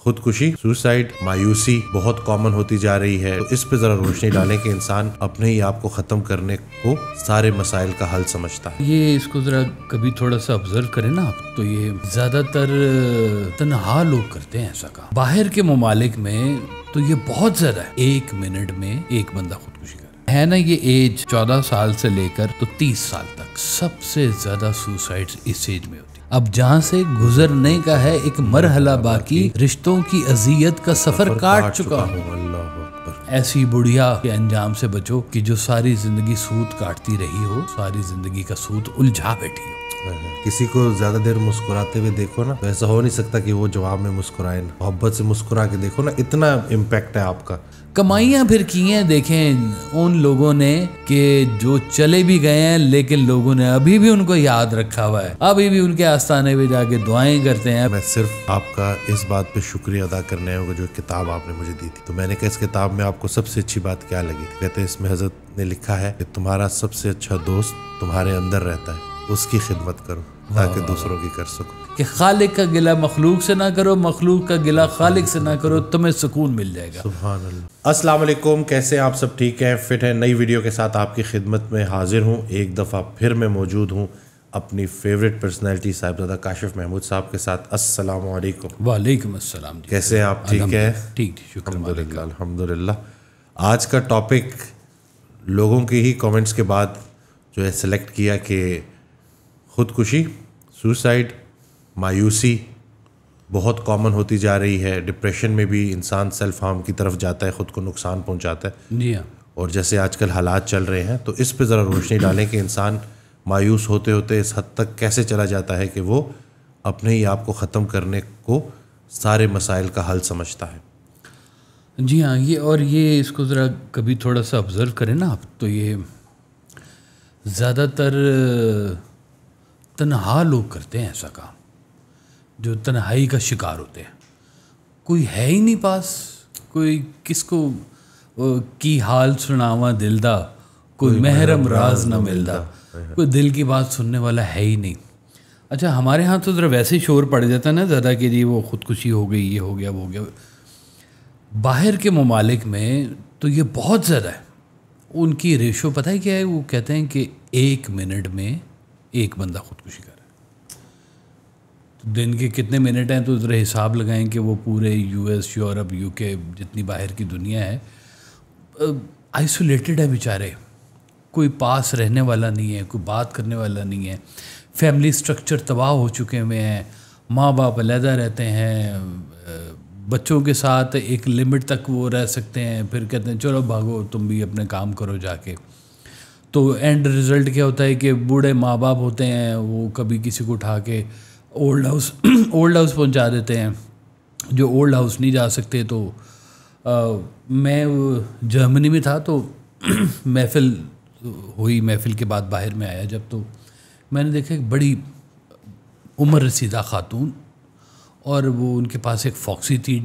خودکشی، سوسائڈ، مایوسی بہت کامن ہوتی جا رہی ہے، تو اس پہ ذرا روشنی ڈالیں کہ انسان اپنے ہی آپ کو ختم کرنے کو سارے مسائل کا حل سمجھتا ہے۔ یہ اس کو ذرا کبھی تھوڑا سا آبزرو کریں نا آپ، تو یہ زیادہ تر تنہا لوگ کرتے ہیں ایسا کام۔ باہر کے ممالک میں تو یہ بہت زیادہ ہے، 1 منٹ میں ایک بندہ خودکشی کر ہے نا۔ یہ ایج 14 سال سے لے کر تو 30 سال تک سب سے زیادہ سوسائڈ اس ایج میں ہوتی۔ اب جہاں سے گزرنے کا ہے ایک مرحلہ باقی، رشتوں کی اذیت کا سفر کاٹ چکا ہوں۔ اللہ اکبر۔ ایسی بڑھیا کے انجام سے بچو کہ جو ساری زندگی سوت کاٹتی رہی ہو، ساری زندگی کا سوت الجھا بیٹھی ہو۔ کسی کو زیادہ دیر مسکراتے ہوئے دیکھو نا تو ایسا ہو نہیں سکتا کہ وہ جواب میں مسکرائے نا، محبت سے مسکرا کے دیکھو نا، اتنا امپیکٹ ہے آپ کا۔ کمائیاں پھر کی ہیں دیکھیں ان لوگوں نے کہ جو چلے بھی گئے ہیں، لیکن لوگوں نے ابھی بھی ان کو یاد رکھا ہوا ہے، ابھی بھی ان کے آستانے پہ جا کے دعائیں کرتے ہیں۔ میں صرف آپ کا اس بات پہ شکریہ ادا کرنے ہوگا جو کتاب آپ نے مجھے دی تھی، تو میں نے کہا اس کتاب میں آپ کو سب سے اچھی بات کیا لگی؟ کہتے ہیں اس میں حضرت نے لکھا ہے کہ تمہارا سب سے اچھا دوست تمہارے اندر رہتا ہے، اس کی خدمت کرو تاکہ دوسروں کی کر سکو۔ کہ خالق کا گلہ مخلوق سے نہ کرو، مخلوق کا گلہ خالق سے نہ کرو، تمہیں سکون مل جائے گا۔ سبحان اللہ۔ السلام علیکم، کیسے ہیں آپ؟ سب ٹھیک ہیں، فٹ ہیں؟ نئی ویڈیو کے ساتھ آپ کی خدمت میں حاضر ہوں۔ ایک دفعہ پھر میں موجود ہوں اپنی فیوریٹ پرسنالٹی صاحبزادہ کاشف محمود صاحب کے ساتھ۔ السلام علیکم۔ وعلیکم السلام جی، کیسے ہیں آپ؟ ٹھیک ہے؟ ٹھیک شکر الحمدللہ الحمدللہ۔ آج کا ٹاپک لوگوں کی ہی کامنٹس کے بعد جو ہے سلیکٹ کیا کہ خودکشی، سوسائڈ، مایوسی بہت کامن ہوتی جا رہی ہے۔ ڈپریشن میں بھی انسان سیلف ہارم کی طرف جاتا ہے، خود کو نقصان پہنچاتا ہے۔ جی ہاں۔ اور جیسے آج کل حالات چل رہے ہیں تو اس پہ ذرا روشنی ڈالیں کہ انسان مایوس ہوتے ہوتے اس حد تک کیسے چلا جاتا ہے کہ وہ اپنے ہی آپ کو ختم کرنے کو سارے مسائل کا حل سمجھتا ہے۔ جی ہاں، یہ اس کو ذرا کبھی تھوڑا سا آبزرو کریں نا آپ، تو یہ زیادہ تر تنہا لوگ کرتے ہیں ایسا کام، جو تنہائی کا شکار ہوتے ہیں۔ کوئی ہے ہی نہیں پاس، کوئی کس کو کی حال سناواں دل دا، کوئی محرم راز نہ ملدا، کوئی دل کی بات سننے والا ہے ہی نہیں۔ اچھا ہمارے ہاں تو ذرا ویسے ہی شور پڑ جاتا ہے نا زیادہ کہ جی وہ خودکشی ہو گئی، یہ ہو گیا، وہ ہو گیا۔ باہر کے ممالک میں تو یہ بہت زیادہ ہے، ان کی ریشو پتہ ہے کیا ہے؟ وہ کہتے ہیں کہ 1 منٹ میں ایک بندہ خودکشی کر رہا ہے۔ دن کے کتنے منٹ ہیں تو ذرا حساب لگائیں کہ وہ پورے US، یورپ، UK، جتنی باہر کی دنیا ہے، آئسولیٹڈ ہے بیچارے، کوئی پاس رہنے والا نہیں ہے، کوئی بات کرنے والا نہیں ہے، فیملی سٹرکچر تباہ ہو چکے ہوئے ہیں، ماں باپ علیحدہ رہتے ہیں، بچوں کے ساتھ ایک لمٹ تک وہ رہ سکتے ہیں، پھر کہتے ہیں چلو بھاگو تم بھی اپنے کام کرو جا کے۔ تو اینڈ رزلٹ کیا ہوتا ہے کہ بوڑھے ماں باپ ہوتے ہیں، وہ کبھی کسی کو اٹھا کے اولڈ ہاؤس پہنچا دیتے ہیں، جو اولڈ ہاؤس نہیں جا سکتے۔ تو میں جرمنی میں تھا تو محفل ہوئی، محفل کے بعد باہر میں آیا جب، تو میں نے دیکھا ایک بڑی عمر رسیدہ خاتون، اور وہ ان کے پاس ایک فاکسی تھی،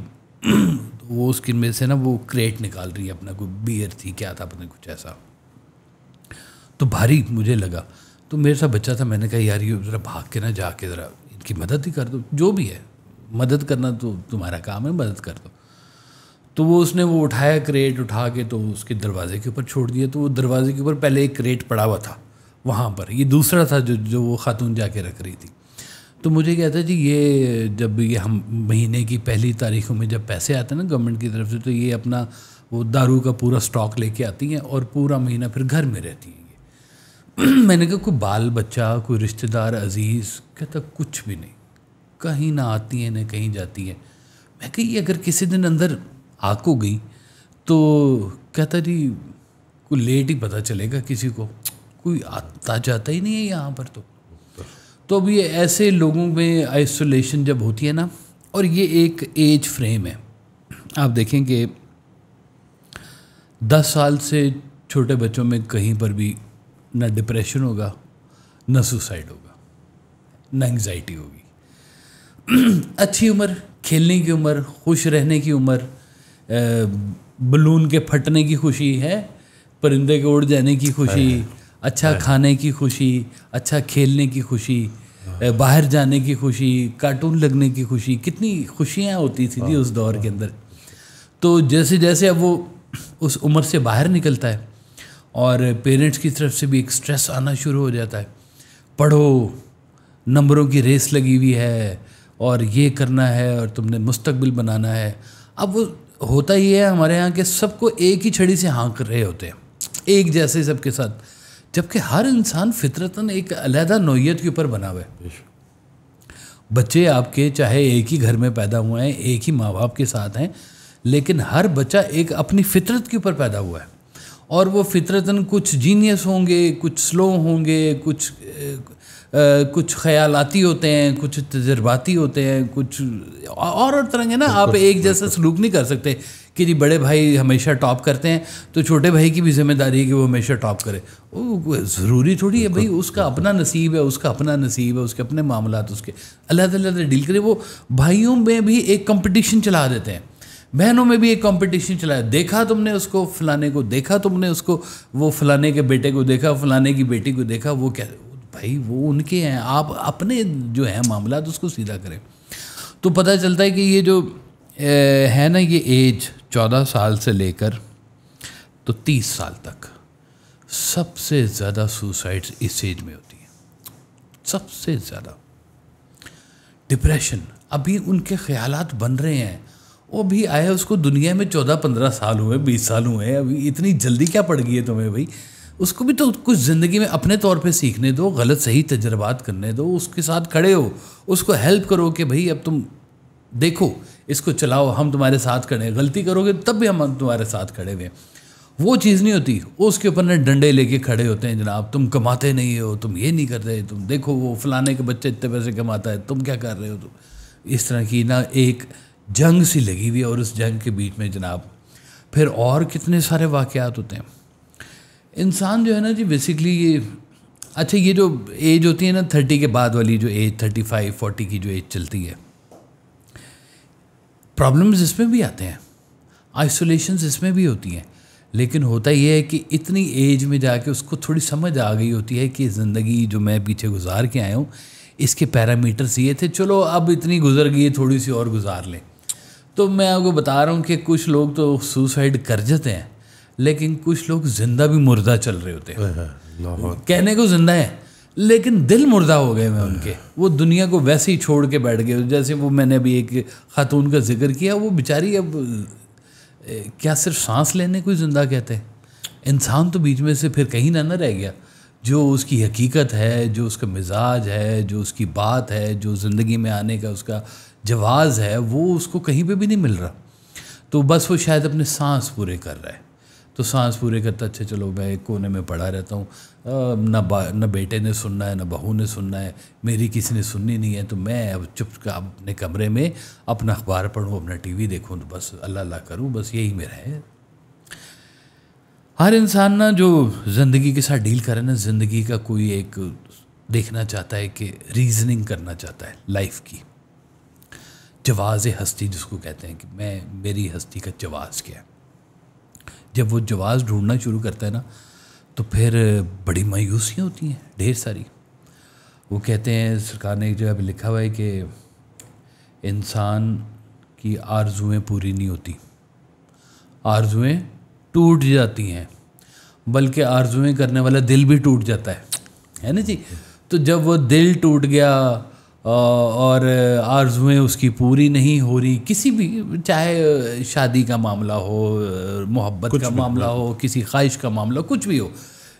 وہ اس کے میں سے نا وہ کریٹ نکال رہی ہے اپنا، کوئی بیئر تھی کیا تھا پتہ نہیں، کچھ ایسا، تو بھاری مجھے لگا۔ تو میرے ساتھ بچہ تھا، میں نے کہا یار یہ ذرا بھاگ کے نہ جا کے ذرا ان کی مدد ہی کر دو، جو بھی ہے مدد کرنا تو تمہارا کام ہے، مدد کر دو۔ تو اس نے وہ اٹھایا کریٹ، اٹھا کے تو اس کے دروازے کے اوپر چھوڑ دیا۔ تو وہ دروازے کے اوپر پہلے ایک کریٹ پڑا ہوا تھا، وہاں پر یہ دوسرا تھا جو وہ خاتون جا کے رکھ رہی تھی۔ تو مجھے کہتا ہے جی یہ جب یہ ہم مہینے کی پہلی تاریخوں میں جب پیسے آتے ہیں نا گورنمنٹ کی طرف سے، تو یہ اپنا وہ دارو کا پورا سٹاک لے کے آتی ہیں اور پورا مہینہ پھر گھر میں رہتی ہیں یہ۔ میں نے کہا کوئی بال بچہ، کوئی رشتہ دار عزیز؟ کہتا کچھ بھی نہیں، کہیں نہ آتی ہیں نہ کہیں جاتی ہیں۔ میں کہ یہ اگر کسی دن اندر آگ ہو گئی تو کہتا جی کوئی لیٹ ہی پتہ چلے گا کسی کو، کوئی آتا جاتا ہی نہیں ہے یہاں پر۔ تو اب یہ ایسے لوگوں میں آئسولیشن جب ہوتی ہے نا، اور یہ ایک ایج فریم ہے، آپ دیکھیں کہ 10 سال سے چھوٹے بچوں میں کہیں پر بھی نہ ڈپریشن ہوگا، نہ سوسائڈ ہوگا، نہ انگزائٹی ہوگی۔ اچھی عمر، کھیلنے کی عمر، خوش رہنے کی عمر، بلون کے پھٹنے کی خوشی ہے، پرندے کے اڑ جانے کی خوشی، اچھا کھانے کی خوشی، اچھا کھیلنے کی خوشی، باہر جانے کی خوشی, کارٹون لگنے کی خوشی, کتنی خوشیاں ہوتی تھی جی اس دور کے اندر. تو جیسے جیسے اب وہ اس عمر سے باہر نکلتا ہے اور پیرنٹس کی طرف سے بھی ایک سٹریس آنا شروع ہو جاتا ہے, پڑھو, نمبروں کی ریس لگی ہوئی ہے اور یہ کرنا ہے اور تم نے مستقبل بنانا ہے. اب وہ ہوتا یہ ہے ہمارے ہاں کہ سب کو ایک ہی چھڑی سے ہانک رہے ہوتے ہیں, ایک جیسے سب کے ساتھ, جبکہ ہر انسان فطرتاً ایک علیحدہ نوعیت کے اوپر بنا ہوا ہے. بچے آپ کے چاہے ایک ہی گھر میں پیدا ہوئے ہیں, ایک ہی ماں باپ کے ساتھ ہیں, لیکن ہر بچہ ایک اپنی فطرت کے اوپر پیدا ہوا ہے, اور وہ فطرتاً کچھ جینیس ہوں گے, کچھ سلو ہوں گے, کچھ خیالاتی ہوتے ہیں, کچھ تجرباتی ہوتے ہیں, کچھ اور طرح کے نا. آپ ایک جیسا سلوک نہیں کر سکتے کہ جی بڑے بھائی ہمیشہ ٹاپ کرتے ہیں تو چھوٹے بھائی کی بھی ذمہ داری ہے کہ وہ ہمیشہ ٹاپ کرے. وہ ضروری تھوڑی ہے بھائی, اس کا اپنا نصیب ہے, اس کا اپنا نصیب ہے, اس کے اپنے معاملات اس کے اللہ تعالیٰ ڈیل کرے. وہ بھائیوں میں بھی ایک کمپٹیشن چلا دیتے ہیں, بہنوں میں بھی ایک کمپٹیشن چلایا. دیکھا تم نے اس کو فلانے کو, دیکھا تم نے اس کو, وہ فلانے کے بیٹے کو دیکھا, فلانے کی بیٹی کو دیکھا, وہ کیا بھائی وہ ان کے ہیں, آپ اپنے جو ہیں معاملات اس کو سیدھا کریں. تو پتہ چلتا ہے کہ یہ جو ہے نا یہ ایج 14 سال سے لے کر تو 30 سال تک سب سے زیادہ سوسائڈز اس ایج میں ہوتی ہیں, سب سے زیادہ. ڈپریشن, ابھی ان کے خیالات بن رہے ہیں, وہ بھی آیا اس کو دنیا میں 14-15 سال ہوئے, 20 سال ہوئے, ابھی اتنی جلدی کیا پڑ گئی ہے تمہیں بھائی. اس کو بھی تو کچھ زندگی میں اپنے طور پہ سیکھنے دو, غلط صحیح تجربات کرنے دو, اس کے ساتھ کھڑے ہو, اس کو ہیلپ کرو کہ بھائی اب تم دیکھو اس کو چلاؤ, ہم تمہارے ساتھ کھڑے ہیں, غلطی کرو گے تب بھی ہم تمہارے ساتھ کھڑے ہوئے ہیں. وہ چیز نہیں ہوتی, اس کے اوپر نہ ڈنڈے لے کے کھڑے ہوتے ہیں, جناب تم کماتے نہیں ہو, تم یہ نہیں کرتے, تم دیکھو وہ فلانے کے بچے اتنے پیسے کماتا ہے, تم کیا کر رہے ہو. تو اس طرح کی نا ایک جنگ سی لگی ہوئی ہے, اور اس جنگ کے بیچ میں جناب پھر اور کتنے سارے واقعات ہوتے ہیں. انسان جو ہے نا جی بیسکلی یہ اچھا یہ جو ایج ہوتی ہے نا 30 کے بعد والی جو ایج 35-40 کی جو ایج چلتی ہے, پرابلمز اس میں بھی آتے ہیں, آئسولیشنز اس میں بھی ہوتی ہیں, لیکن ہوتا یہ ہے کہ اتنی ایج میں جا کے اس کو تھوڑی سمجھ آ گئی ہوتی ہے کہ زندگی جو میں پیچھے گزار کے آیا ہوں اس کے پیرامیٹرز یہ تھے, چلو اب اتنی گزر گئی تھوڑی سی اور گزار لیں. تو میں آپ کو بتا رہا ہوں کہ کچھ لوگ تو سوسائڈ کر جاتے ہیں, لیکن کچھ لوگ زندہ بھی مردہ چل رہے ہوتے ہیں. کہنے کو زندہ ہیں لیکن دل مردہ ہو گئے ہیں ان کے, وہ دنیا کو ویسے ہی چھوڑ کے بیٹھ گئے. جیسے وہ میں نے ابھی ایک خاتون کا ذکر کیا, وہ بیچاری اب کیا صرف سانس لینے کو ہی زندہ کہتے ہیں. انسان تو بیچ میں سے پھر کہیں نہ رہ گیا. جو اس کی حقیقت ہے, جو اس کا مزاج ہے, جو اس کی بات ہے, جو زندگی میں آنے کا اس کا جواز ہے, وہ اس کو کہیں پہ بھی نہیں مل رہا. تو بس وہ شاید اپنے سانس پورے کر رہا ہے. تو سانس پورے کرتا, اچھا چلو میں ایک کونے میں پڑا رہتا ہوں, نہ بیٹے نے سننا ہے, نہ بہو نے سننا ہے, میری کسی نے سننی نہیں ہے, تو میں اب چپ اپنے کمرے میں اپنا اخبار پڑھوں, اپنا ٹی وی دیکھوں, تو بس اللہ اللہ کروں, بس یہی میرا ہے. ہر انسان نا جو زندگی کے ساتھ ڈیل کرے نا, زندگی کا کوئی ایک دیکھنا چاہتا ہے کہ ریزننگ کرنا چاہتا ہے لائف کی, جواز ہستی جس کو کہتے ہیں, کہ میری ہستی کا جواز کیا ہے. جب وہ جواز ڈھونڈنا شروع کرتا ہے نا تو پھر بڑی مایوسیاں ہوتی ہیں, ڈھیر ساری. وہ کہتے ہیں سرکار نے ایک جگہ پہ لکھا ہوا ہے کہ انسان کی آرزوئیں پوری نہیں ہوتی, آرزوئیں ٹوٹ جاتی ہیں, بلکہ آرزوئیں کرنے والا دل بھی ٹوٹ جاتا ہے نا جی. تو جب وہ دل ٹوٹ گیا اور آرزوئیں اس کی پوری نہیں ہو رہی, کسی بھی, چاہے شادی کا معاملہ ہو, محبت کا معاملہ ہو, کسی خواہش کا معاملہ, کچھ بھی ہو,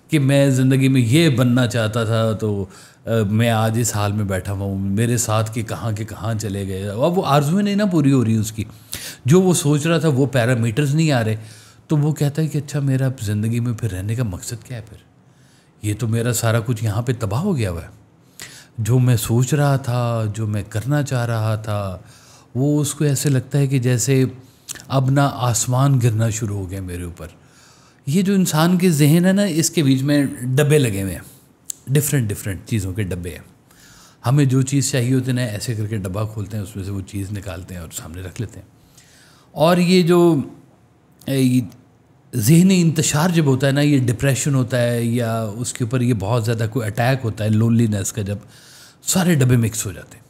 کہ میں زندگی میں یہ بننا چاہتا تھا تو میں آج اس حال میں بیٹھا ہوا ہوں, میرے ساتھ کے کہاں چلے گئے. اب وہ آرزوئیں نہیں نا پوری ہو رہی اس کی, جو وہ سوچ رہا تھا وہ پیرامیٹرز نہیں آ رہے. تو وہ کہتا ہے کہ اچھا میرا زندگی میں پھر رہنے کا مقصد کیا ہے, پھر یہ تو میرا سارا کچھ یہاں پہ تباہ ہو گیا ہوا ہے. جو میں سوچ رہا تھا, جو میں کرنا چاہ رہا تھا, وہ اس کو ایسے لگتا ہے کہ جیسے اب نہ آسمان گرنا شروع ہو گیا میرے اوپر. یہ جو انسان کے ذہن ہے نا, اس کے بیچ میں ڈبے لگے ہوئے ہیں, ڈفرینٹ چیزوں کے ڈبے ہیں. ہمیں جو چیز چاہیے ہوتی ہے نا, ایسے کر کے ڈبہ کھولتے ہیں, اس میں سے وہ چیز نکالتے ہیں اور سامنے رکھ لیتے ہیں. اور یہ جو ذہنی انتشار جب ہوتا ہے نا, یہ ڈپریشن ہوتا ہے یا اس کے اوپر یہ بہت زیادہ کوئی اٹیک ہوتا ہے لونلی نیس کا, جب سارے ڈبے مکس ہو جاتے ہیں.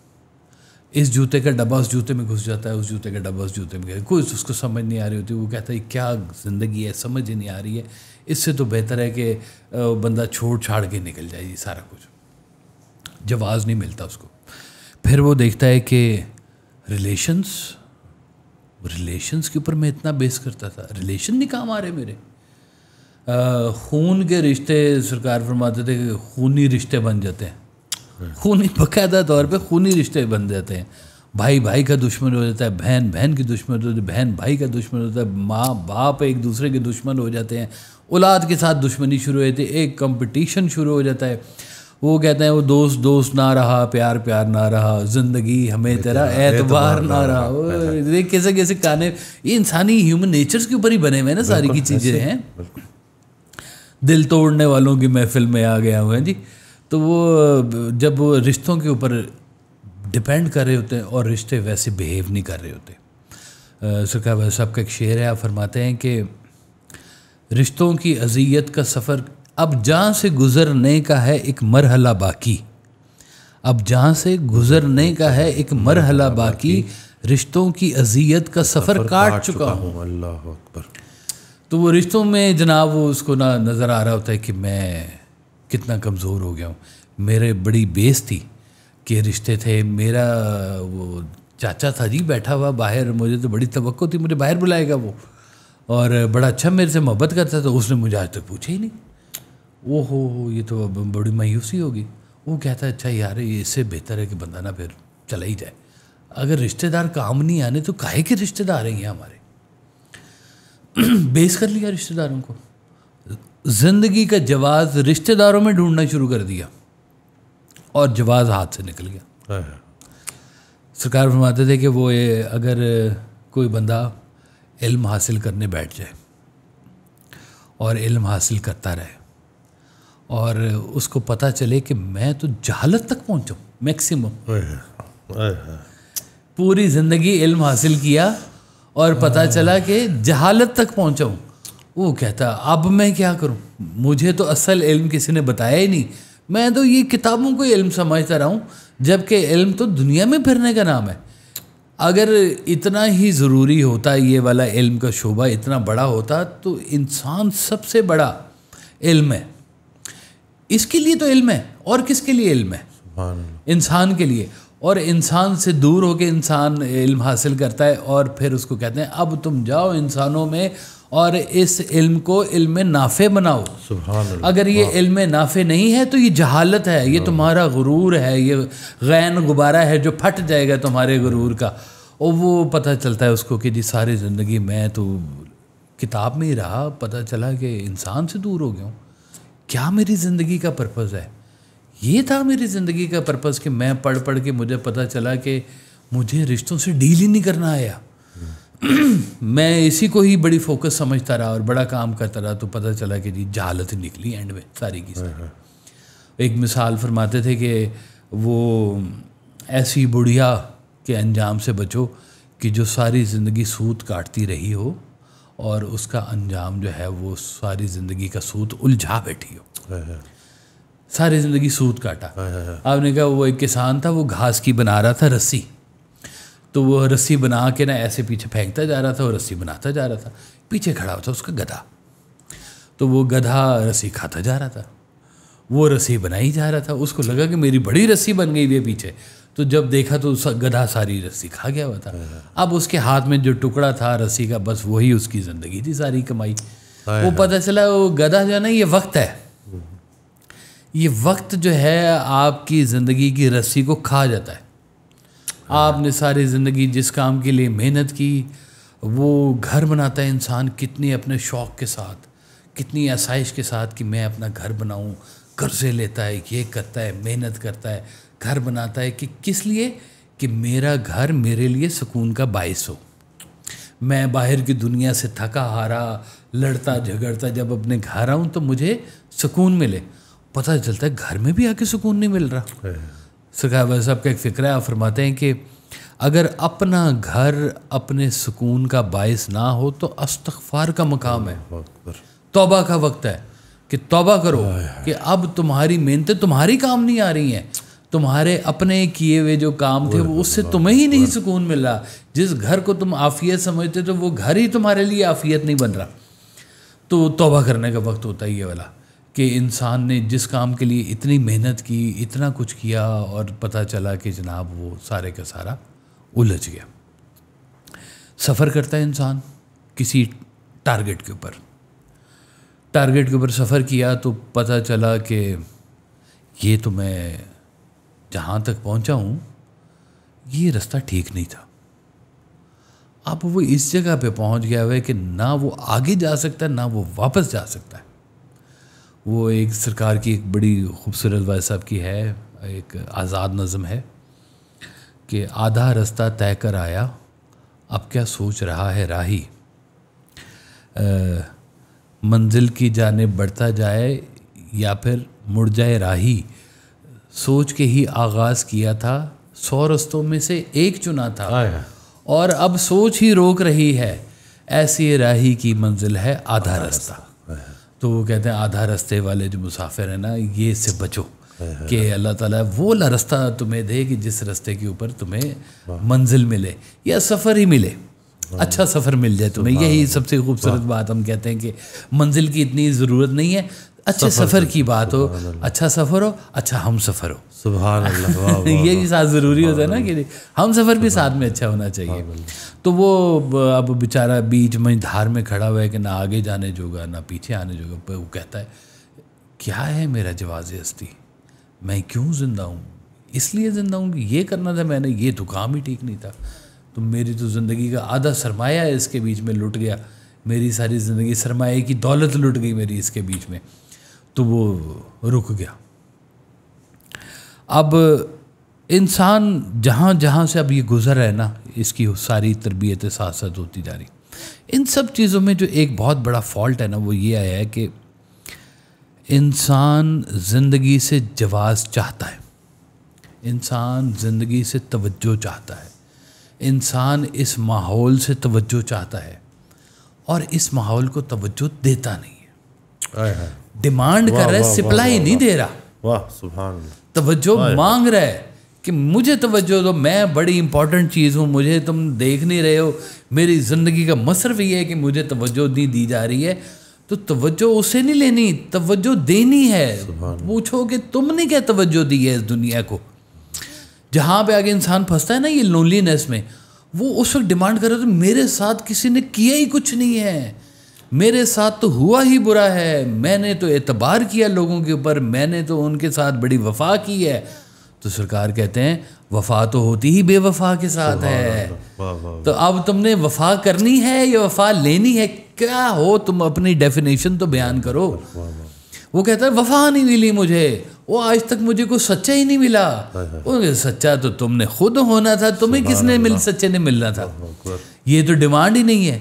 اس جوتے کا ڈبہ اس جوتے میں گھس جاتا ہے, اس جوتے کا ڈبہ اس جوتے میں, کوئی اس کو سمجھ نہیں آ رہی ہوتی. وہ کہتا ہے کیا زندگی ہے, سمجھ ہی نہیں آ رہی ہے. اس سے تو بہتر ہے کہ بندہ چھوڑ چھاڑ کے نکل جائے جی سارا کچھ. جواز نہیں ملتا اس کو. پھر وہ دیکھتا ہے کہ ریلیشنز کے اوپر میں اتنا بیس کرتا تھا, ریلیشن نہیں کام آ رہے میرے. خون کے رشتے سرکار فرماتے تھے کہ خونی رشتے بن جاتے ہیں, خونی باقاعدہ طور پہ خونی رشتے بن جاتے ہیں. بھائی بھائی کا دشمن ہو جاتا ہے, بہن بہن کی دشمن ہوتی ہے, بہن بھائی کا دشمن ہوتا ہے, ماں باپ ایک دوسرے کے دشمن ہو جاتے ہیں, اولاد کے ساتھ دشمنی شروع ہوتی ہے, ایک کمپٹیشن شروع ہو جاتا ہے. وہ کہتے ہیں وہ دوست نہ رہا, پیار نہ رہا, زندگی ہمیں تیرا اعتبار نہ رہا. کیسے گانے, یہ انسانی ہیومن نیچرز کے اوپر ہی بنے ہوئے ہیں نا ساری کی چیزیں ہیں. دل توڑنے والوں کی محفل میں آ گیا ہوا ہے جی. تو وہ جب وہ رشتوں کے اوپر ڈپینڈ کر رہے ہوتے ہیں اور رشتے ویسے بیہیو نہیں کر رہے ہوتے. سرکار صاحب کا ایک شعر ہے, آپ فرماتے ہیں کہ رشتوں کی اذیت کا سفر اب جہاں سے گزرنے کا ہے ایک مرحلہ باقی, اب جہاں سے گزرنے کا ہے ایک مرحلہ باقی, رشتوں کی اذیت کا سفر کاٹ چکا ہوں. اللہ اکبر. تو وہ رشتوں میں جناب وہ اس کو نظر آ رہا ہوتا ہے کہ میں کتنا کمزور ہو گیا ہوں. میرے بڑی بیس تھی کہ رشتے تھے. میرا وہ چاچا تھا جی بیٹھا ہوا باہر, مجھے تو بڑی توقع تھی مجھے باہر بلائے گا وہ, اور بڑا اچھا میرے سے محبت کرتا تھا. اس نے مجھے آج تک پوچھا ہی نہیں. او ہو یہ تو بڑی مایوسی ہوگی. وہ کہتا ہے اچھا یار یہ اس سے بہتر ہے کہ بندہ نا پھر چلا ہی جائے. اگر رشتہ دار کام نہیں آنے تو کاہے کے رشتہ دار ہیں ہمارے. بیس کر لیا رشتہ داروں کو, زندگی کا جواز رشتہ داروں میں ڈھونڈنا شروع کر دیا اور جواز ہاتھ سے نکل گیا. سرکار فرماتے تھے کہ وہ اگر کوئی بندہ علم حاصل کرنے بیٹھ جائے اور علم حاصل کرتا رہے اور اس کو پتہ چلے کہ میں تو جہالت تک پہنچا ہوں میکسیمم, پوری زندگی علم حاصل کیا اور پتہ چلا کہ جہالت تک پہنچا ہوں. وہ کہتا اب میں کیا کروں, مجھے تو اصل علم کسی نے بتایا ہی نہیں, میں تو یہ کتابوں کو علم سمجھتا رہا ہوں, جب کہ علم تو دنیا میں پھرنے کا نام ہے. اگر اتنا ہی ضروری ہوتا یہ والا علم کا شعبہ اتنا بڑا ہوتا تو انسان سب سے بڑا علم ہے. اس کے لیے تو علم ہے, اور کس کے لیے علم ہے؟ انسان کے لیے. اور انسان سے دور ہو کے انسان علم حاصل کرتا ہے اور پھر اس کو کہتے ہیں اب تم جاؤ انسانوں میں اور اس علم کو علم نافع بناؤ. سبحان اللہ. اگر یہ علم نافع نہیں ہے تو یہ جہالت ہے, یہ تمہارا غرور ہے, یہ غین غبارہ ہے جو پھٹ جائے گا تمہارے غرور کا. اور وہ پتہ چلتا ہے اس کو کہ جی ساری زندگی میں تو کتاب میں ہی رہا, پتہ چلا کہ انسان سے دور ہو گیا ہوں. کیا میری زندگی کا پرپز ہے؟ یہ تھا میری زندگی کا پرپز کہ میں پڑھ کے مجھے پتہ چلا کہ مجھے رشتوں سے ڈیل ہی نہیں کرنا آیا. میں اسی کو ہی بڑی فوکس سمجھتا رہا اور بڑا کام کرتا رہا, تو پتہ چلا کہ جی جہالت نکلی اینڈ میں ساری کی ساری. ایک مثال فرماتے تھے کہ وہ ایسی بڑھیا کے انجام سے بچو کہ جو ساری زندگی سود کاٹتی رہی ہو اور اس کا انجام جو ہے وہ ساری زندگی کا سود الجھا بیٹھی ہو. ساری زندگی سود کاٹا. آپ نے کہا وہ ایک کسان تھا, وہ گھاس کی بنا رہا تھا رسی, تو وہ رسی بنا کے نا ایسے پیچھے پھینکتا جا رہا تھا اور رسی بناتا جا رہا تھا. پیچھے کھڑا ہوتا اس کا گدھا, تو وہ گدھا رسی کھاتا جا رہا تھا, وہ رسی بنائی جا رہا تھا. اس کو لگا کہ میری بڑی رسی بن گئی ہے پیچھے, تو جب دیکھا تو گدھا ساری رسی کھا گیا ہوا تھا. اب اس کے ہاتھ میں جو ٹکڑا تھا رسی کا بس وہی اس کی زندگی تھی ساری کمائی. وہ پتہ چلا وہ گدھا جو ہے نا یہ وقت ہے, یہ وقت جو ہے آپ کی زندگی کی رسی کو کھا جاتا ہے. آپ نے ساری زندگی جس کام کے لیے محنت کی, وہ گھر بناتا ہے انسان کتنی اپنے شوق کے ساتھ, کتنی آسائش کے ساتھ کہ میں اپنا گھر بناؤں, قرضے لیتا ہے, یہ کرتا ہے, محنت کرتا ہے, گھر بناتا ہے کہ کس لیے, کہ میرا گھر میرے لیے سکون کا باعث ہو. میں باہر کی دنیا سے تھکا ہارا لڑتا جھگڑتا جب اپنے گھر آؤں تو مجھے سکون ملے. پتہ چلتا ہے گھر میں بھی آ کے سکون نہیں مل رہا. سرکار صاحب کا ایک فکر ہے, آپ فرماتے ہیں کہ اگر اپنا گھر اپنے سکون کا باعث نہ ہو تو استغفار کا مقام ہے, توبہ کا وقت ہے کہ توبہ کرو کہ اب تمہاری محنتیں تمہاری کام نہیں آ رہی ہیں, تمہارے اپنے کیے ہوئے جو کام تھے وہ اس سے تمہیں ہی نہیں سکون مل رہا. جس گھر کو تم عافیت سمجھتے تو وہ گھر ہی تمہارے لیے عافیت نہیں بن رہا. تو توبہ کرنے کا وقت ہوتا ہے یہ والا کہ انسان نے جس کام کے لیے اتنی محنت کی, اتنا کچھ کیا, اور پتہ چلا کہ جناب وہ سارے کا سارا الجھ گیا. سفر کرتا ہے انسان کسی ٹارگٹ کے اوپر سفر کیا تو پتہ چلا کہ یہ تو میں جہاں تک پہنچا ہوں یہ رستہ ٹھیک نہیں تھا. اب وہ اس جگہ پہ پہنچ گیا ہے کہ نہ وہ آگے جا سکتا ہے نہ وہ واپس جا سکتا ہے. وہ ایک سرکار کی ایک بڑی خوبصورت بھائی صاحب کی ہے, ایک آزاد نظم ہے کہ آدھا رستہ طے کر آیا اب کیا سوچ رہا ہے راہی, منزل کی جانب بڑھتا جائے یا پھر مڑ جائے راہی, سوچ کے ہی آغاز کیا تھا 100 رستوں میں سے ایک چنا تھا, اور اب سوچ ہی روک رہی ہے, ایسی راہی کی منزل ہے آدھا رستہ. تو وہ کہتے ہیں آدھا رستے والے جو مسافر ہیں نا, یہ اس سے بچو کہ اللہ تعالیٰ وہ رستہ تمہیں دے کہ جس رستے کے اوپر تمہیں منزل ملے یا سفر ہی ملے, اچھا سفر مل جائے تمہیں. یہی سب سے خوبصورت بات ہم کہتے ہیں کہ منزل کی اتنی ضرورت نہیں ہے, اچھے سفر کی بات ہو, اچھا سفر ہو, اچھا ہم سفر ہو. سبحان اللہ. یہ بھی ساتھ ضروری ہوتا ہے نا کہ ہم سفر بھی ساتھ میں اچھا ہونا چاہیے. تو وہ اب بیچارہ بیچ میں دھار میں کھڑا ہوا ہے کہ نہ آگے جانے جوگا نہ پیچھے آنے جوگا. وہ کہتا ہے کیا ہے میرا جواز ہستی, میں کیوں زندہ ہوں؟ اس لیے زندہ ہوں کہ یہ کرنا تھا میں نے, یہ تو کام ہی ٹھیک نہیں تھا. تو میری تو زندگی کا آدھا سرمایہ اس کے بیچ میں لٹ گیا, میری ساری زندگی سرمایہ کی دولت لٹ گئی میری اس کے بیچ میں. تو وہ رک گیا. اب انسان جہاں جہاں سے اب یہ گزر ہے نا, اس کی ساری تربیت ساتھ ساتھ ہوتی جا رہی. ان سب چیزوں میں جو ایک بہت بڑا فالٹ ہے نا وہ یہ آیا ہے کہ انسان زندگی سے جواز چاہتا ہے, انسان زندگی سے توجہ چاہتا ہے, انسان اس ماحول سے توجہ چاہتا ہے, اور اس ماحول کو توجہ دیتا نہیں ہے. ڈیمانڈ کر رہا ہے, سپلائی نہیں دے رہا. واہ سبحان اللہ. توجہ مانگ رہا ہے کہ مجھے توجہ دو, میں بڑی امپورٹنٹ چیز ہوں, مجھے تم دیکھ نہیں رہے ہو, میری زندگی کا مصرف یہ ہے کہ مجھے توجہ نہیں دی جا رہی ہے. تو توجہ اسے نہیں لینی, توجہ دینی ہے. پوچھو کہ تم نے کیا توجہ دی ہے اس دنیا کو. جہاں پہ آگے انسان پھنستا ہے نا یہ لونلینس میں, وہ اس وقت ڈیمانڈ کر رہا ہے تو میرے ساتھ کسی نے کیا ہی کچھ نہیں ہے, میرے ساتھ تو ہوا ہی برا ہے, میں نے تو اعتبار کیا لوگوں کے اوپر, میں نے تو ان کے ساتھ بڑی وفا کی ہے. تو سرکار کہتے ہیں وفا تو ہوتی ہی بے وفا کے ساتھ ہے. تو اب تم نے وفا کرنی ہے یا وفا لینی ہے, کیا ہو تم, اپنی ڈیفینیشن تو بیان کرو. وہ کہتا ہے وفا نہیں ملی مجھے, وہ آج تک مجھے کوئی سچا ہی نہیں ملا. وہ سچا تو تم نے خود ہونا تھا, تمہیں کس نے سچے نے ملنا تھا, یہ تو ڈیمانڈ ہی نہیں ہے.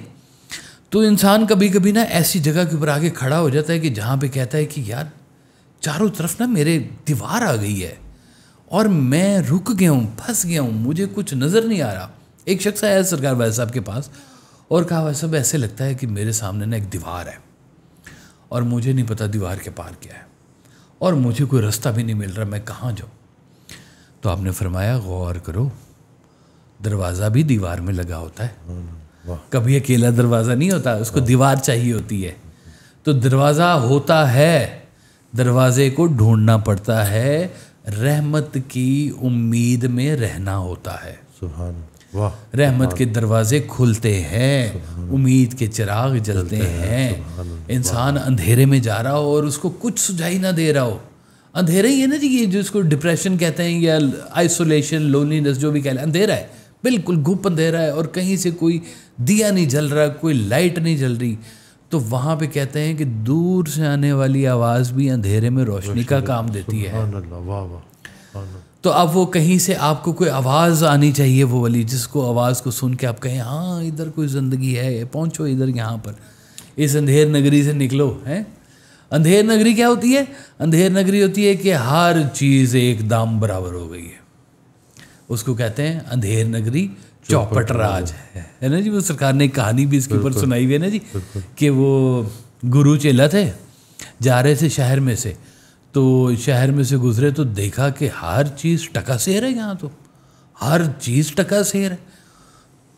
تو انسان کبھی کبھی نا ایسی جگہ کے اوپر آگے کھڑا ہو جاتا ہے کہ جہاں پہ کہتا ہے کہ یار چاروں طرف نا میرے دیوار آ گئی ہے اور میں رک گیا ہوں, پھنس گیا ہوں, مجھے کچھ نظر نہیں آ رہا. ایک شخص آیا سرکار بھائی صاحب کے پاس اور کہا بھائی صاحب ایسے لگتا ہے کہ میرے سامنے نا ایک دیوار ہے اور مجھے نہیں پتا دیوار کے پار کیا ہے, اور مجھے کوئی رستہ بھی نہیں مل رہا, میں کہاں جاؤں. تو آپ نے فرمایا غور کرو, دروازہ بھی دیوار میں لگا ہوتا ہے, کبھی اکیلا دروازہ نہیں ہوتا, اس کو دیوار چاہیے ہوتی ہے. تو دروازہ ہوتا ہے, دروازے کو ڈھونڈنا پڑتا ہے, رحمت کی امید میں رہنا ہوتا ہے. سبحان واہ. رحمت کے دروازے کھلتے ہیں, امید کے چراغ جلتے ہیں. انسان اندھیرے میں جا رہا ہو اور اس کو کچھ سجائی نہ دے رہا ہو, اندھیرا ہی ہے نا جی, یہ جس کو ڈپریشن کہتے ہیں یا آئسولیشن, لونلینس جو بھی کہہ لیں, اندھیرا ہے, بالکل گھپ اندھیرا ہے, اور کہیں سے کوئی دیا نہیں جل رہا, کوئی لائٹ نہیں جل رہی. تو وہاں پہ کہتے ہیں کہ دور سے آنے والی آواز بھی اندھیرے میں روشنی کا کام دیتی ہے. تو اب وہ کہیں سے آپ کو کوئی آواز آنی چاہیے, وہ والی جس کو آواز کو سن کے آپ کہیں ہاں ادھر کوئی زندگی ہے, پہنچو ادھر, یہاں پر اس اندھیر نگری سے نکلو. ہیں اندھیر نگری کیا ہوتی ہے؟ اندھیر نگری ہوتی ہے کہ ہر چیز ایک دام برابر ہو گئی ہے, اس کو کہتے ہیں اندھیر نگری چوپٹ راج ہے نا جی. وہ سرکار نے کہانی بھی اس کے اوپر سنائی ہوئی ہے نا جی, کہ وہ گرو چیلا تھے, جا رہے تھے شہر میں سے, تو شہر میں سے گزرے تو دیکھا کہ ہر چیز ٹکا سیر ہے یہاں، تو ہر چیز ٹکا سیر ہے.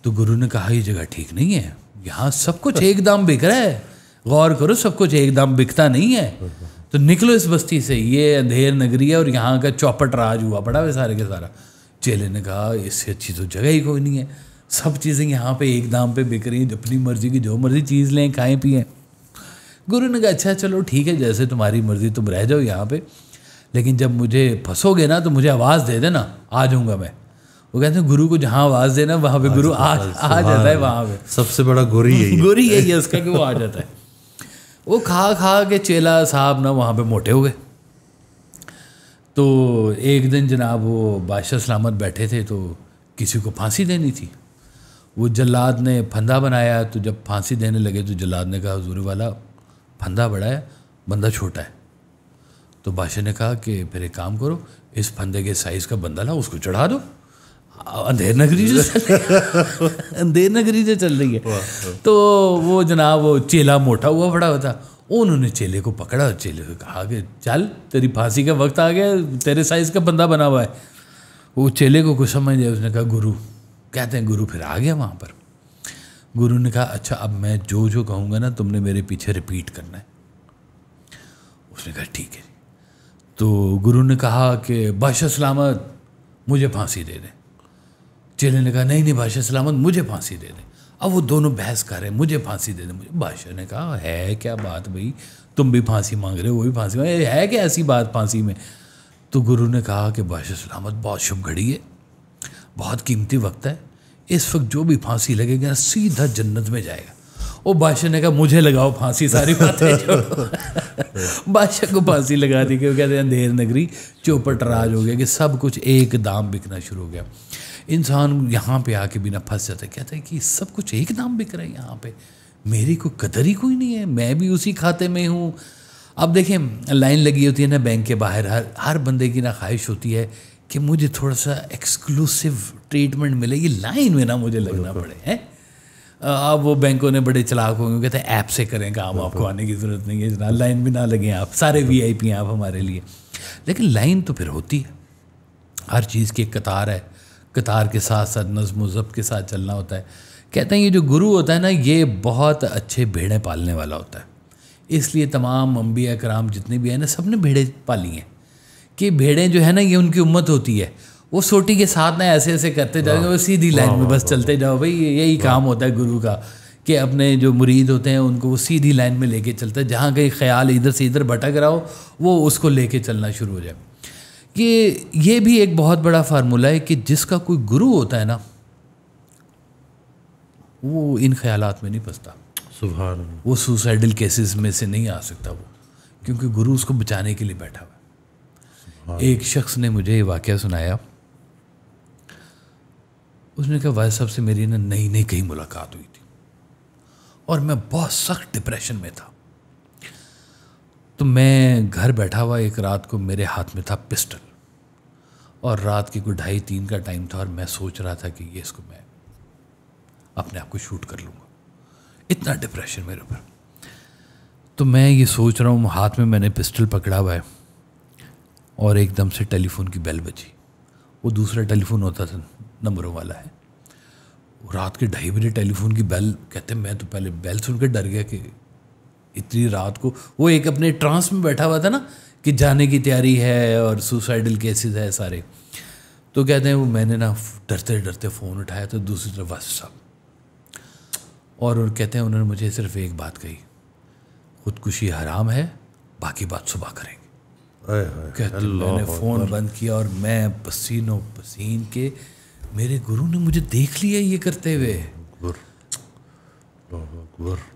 تو گرو نے کہا یہ جگہ ٹھیک نہیں ہے، یہاں سب کچھ ایک دام بک رہا ہے، غور کرو سب کچھ ایک دام بکتا نہیں ہے، تو نکلو اس بستی سے، یہ اندھیر نگری ہے اور یہاں کا چوپٹ راج ہوا پڑا ہے سارے کے سارا. چیلے نے کہا اس سے اچھی تو جگہ ہی کوئی نہیں ہے، سب چیزیں یہاں پہ ایک دام پہ بک رہی ہیں، اپنی مرضی کی جو مرضی چیز لیں کھائیں پئیں. گرو نے کہا اچھا چلو ٹھیک ہے، جیسے تمہاری مرضی تم رہ جاؤ یہاں پہ، لیکن جب مجھے پھنسو گے نا تو مجھے آواز دے دینا، آ جاؤں گا میں. وہ کہتے ہیں گرو کو جہاں آواز دینا وہاں پہ گرو آ جاتا ہے، وہاں پہ سب سے بڑا گوری یہی ہے اس کا کہ وہ آ جاتا ہے. وہ کھا کے چیلا صاحب نا وہاں پہ موٹے ہو گئے. تو ایک دن جناب وہ بادشاہ سلامت بیٹھے تھے تو کسی کو پھانسی دینی تھی. وہ جلاد نے پھندا بنایا، تو جب پھانسی دینے لگے تو جلاد نے کہا حضور والا پھندا بڑا ہے، بندہ چھوٹا ہے. تو بادشاہ نے کہا کہ پھر ایک کام کرو، اس پھندے کے سائز کا بندہ لاؤ، اس کو چڑھا دو. اندھیر نگری سے چل رہی ہے. تو وہ جناب وہ چیلا موٹا ہوا بڑا ہوتا، انہوں نے چیلے کو پکڑا، چیلے کو کہا کہ چل تیری پھانسی کا وقت آ گیا، تیرے سائز کا بندہ بنا ہوا ہے. وہ چیلے کو کچھ سمجھ جائے، اس نے کہا گرو، کہتے ہیں گرو پھر آ گیا وہاں پر. گرو نے کہا اچھا اب میں جو کہوں گا نا تم نے میرے پیچھے ریپیٹ کرنا ہے. اس نے کہا ٹھیک ہے. تو گرو نے کہا کہ بادشاہ سلامت مجھے پھانسی دے دیں. چیلے نے کہا نہیں بادشاہ سلامت مجھے پھانسی دے دیں. اب وہ دونوں بحث کر رہے ہیں، مجھے پھانسی دے دیں مجھے. بادشاہ نے کہا ہے کیا بات بھائی، تم بھی پھانسی مانگ رہے ہو وہ بھی پھانسی مانگ رہے، ہے کیا ایسی بات پھانسی میں. تو گرو نے کہا کہ بادشاہ سلامت بہت شبھ گھڑی ہے، بہت قیمتی وقت ہے، اس وقت جو بھی پھانسی لگے گا سیدھا جنت میں جائے گا. وہ بادشاہ نے کہا مجھے لگاؤ پھانسی، ساری باتیں چھوڑو. بادشاہ کو پھانسی لگا دی کہ وہ کہتے ہیں اندھیر نگری چوپٹ راج ہو گیا کہ سب کچھ ایک دام بکنا شروع ہو گیا. انسان یہاں پہ آ کے بنا پھنس جاتا ہے، کہتا ہے کہ سب کچھ ایک دام بک رہا ہے یہاں پہ، میری کوئی قدر ہی کوئی نہیں ہے، میں بھی اسی کھاتے میں ہوں. اب دیکھیں لائن لگی ہوتی ہے نا بینک کے باہر، ہر بندے کی نا خواہش ہوتی ہے کہ مجھے تھوڑا سا ایکسکلوسیو ٹریٹمنٹ ملے، یہ لائن میں نہ مجھے لگنا پڑے ہیں. اب وہ بینکوں نے بڑے چلاک ہوں گے، کہتے ہیں ایپ سے کریں کام، آپ کو آنے کی ضرورت نہیں ہے جناب، لائن میں نہ لگیں، آپ سارے وی آئی پی ہیں آپ ہمارے لیے. لیکن لائن تو پھر ہوتی ہے، ہر چیز کی ایک قطار ہے، قطار کے ساتھ ساتھ نظم و ضبط کے ساتھ چلنا ہوتا ہے. کہتے ہیں یہ جو گرو ہوتا ہے نا یہ بہت اچھے بھیڑیں پالنے والا ہوتا ہے. اس لیے تمام انبیاء کرام جتنے بھی ہیں نا سب نے بھیڑیں پالی ہیں، کہ بھیڑیں جو ہے نا یہ ان کی امت ہوتی ہے. وہ سوٹی کے ساتھ نا ایسے ایسے کرتے جائیں گے، وہ سیدھی لائن میں بس چلتے جاؤ. بھائی یہی کام ہوتا ہے گرو کا، کہ اپنے جو مرید ہوتے ہیں ان کو وہ سیدھی لائن میں لے کے چلتا ہے. جہاں کہیں خیال ادھر سے ادھر بھٹک رہا ہو وہ اس کو لے کے چلنا شروع ہو جائے. کہ یہ بھی ایک بہت بڑا فارمولہ ہے کہ جس کا کوئی گرو ہوتا ہے نا وہ ان خیالات میں نہیں پھنستا. سبحان اللہ. وہ سوسائڈل کیسز میں سے نہیں آ سکتا وہ، کیونکہ گرو اس کو بچانے کے لیے بیٹھا ہوا ہے. ایک شخص نے مجھے یہ واقعہ سنایا، اس نے کہا وائس صاحب سے میری نا نئی کہیں ملاقات ہوئی تھی اور میں بہت سخت ڈپریشن میں تھا. تو میں گھر بیٹھا ہوا ایک رات کو میرے ہاتھ میں تھا پسٹل، اور رات کی کوئی 2:30 کا ٹائم تھا، اور میں سوچ رہا تھا کہ یہ اس کو میں اپنے آپ کو شوٹ کر لوں گا، اتنا ڈپریشن میرے اوپر. تو میں یہ سوچ رہا ہوں، ہاتھ میں نے پسٹل پکڑا ہوا ہے، اور ایک دم سے ٹیلی فون کی بیل بجی. وہ دوسرا ٹیلی فون ہوتا تھا نمبروں والا ہے. رات کے 2:30 بجے ٹیلی فون کی بیل، کہتے ہیں میں تو پہلے بیل سن کے ڈر گیا کہ اتنی رات کو. وہ ایک اپنے ٹرانس میں بیٹھا ہوا تھا نا کہ جانے کی تیاری ہے اور سوسائڈل کیسز ہے سارے. تو کہتے ہیں وہ میں نے نا ڈرتے ڈرتے فون اٹھایا تو دوسری طرف وائس صاحب، اور کہتے ہیں انہوں نے مجھے صرف ایک بات کہی، خودکشی حرام ہے، باقی بات صبح کریں گے. کہتے میں نے فون بند کیا اور میں پسینوں پسین کے، میرے گرو نے مجھے دیکھ لیا یہ کرتے ہوئے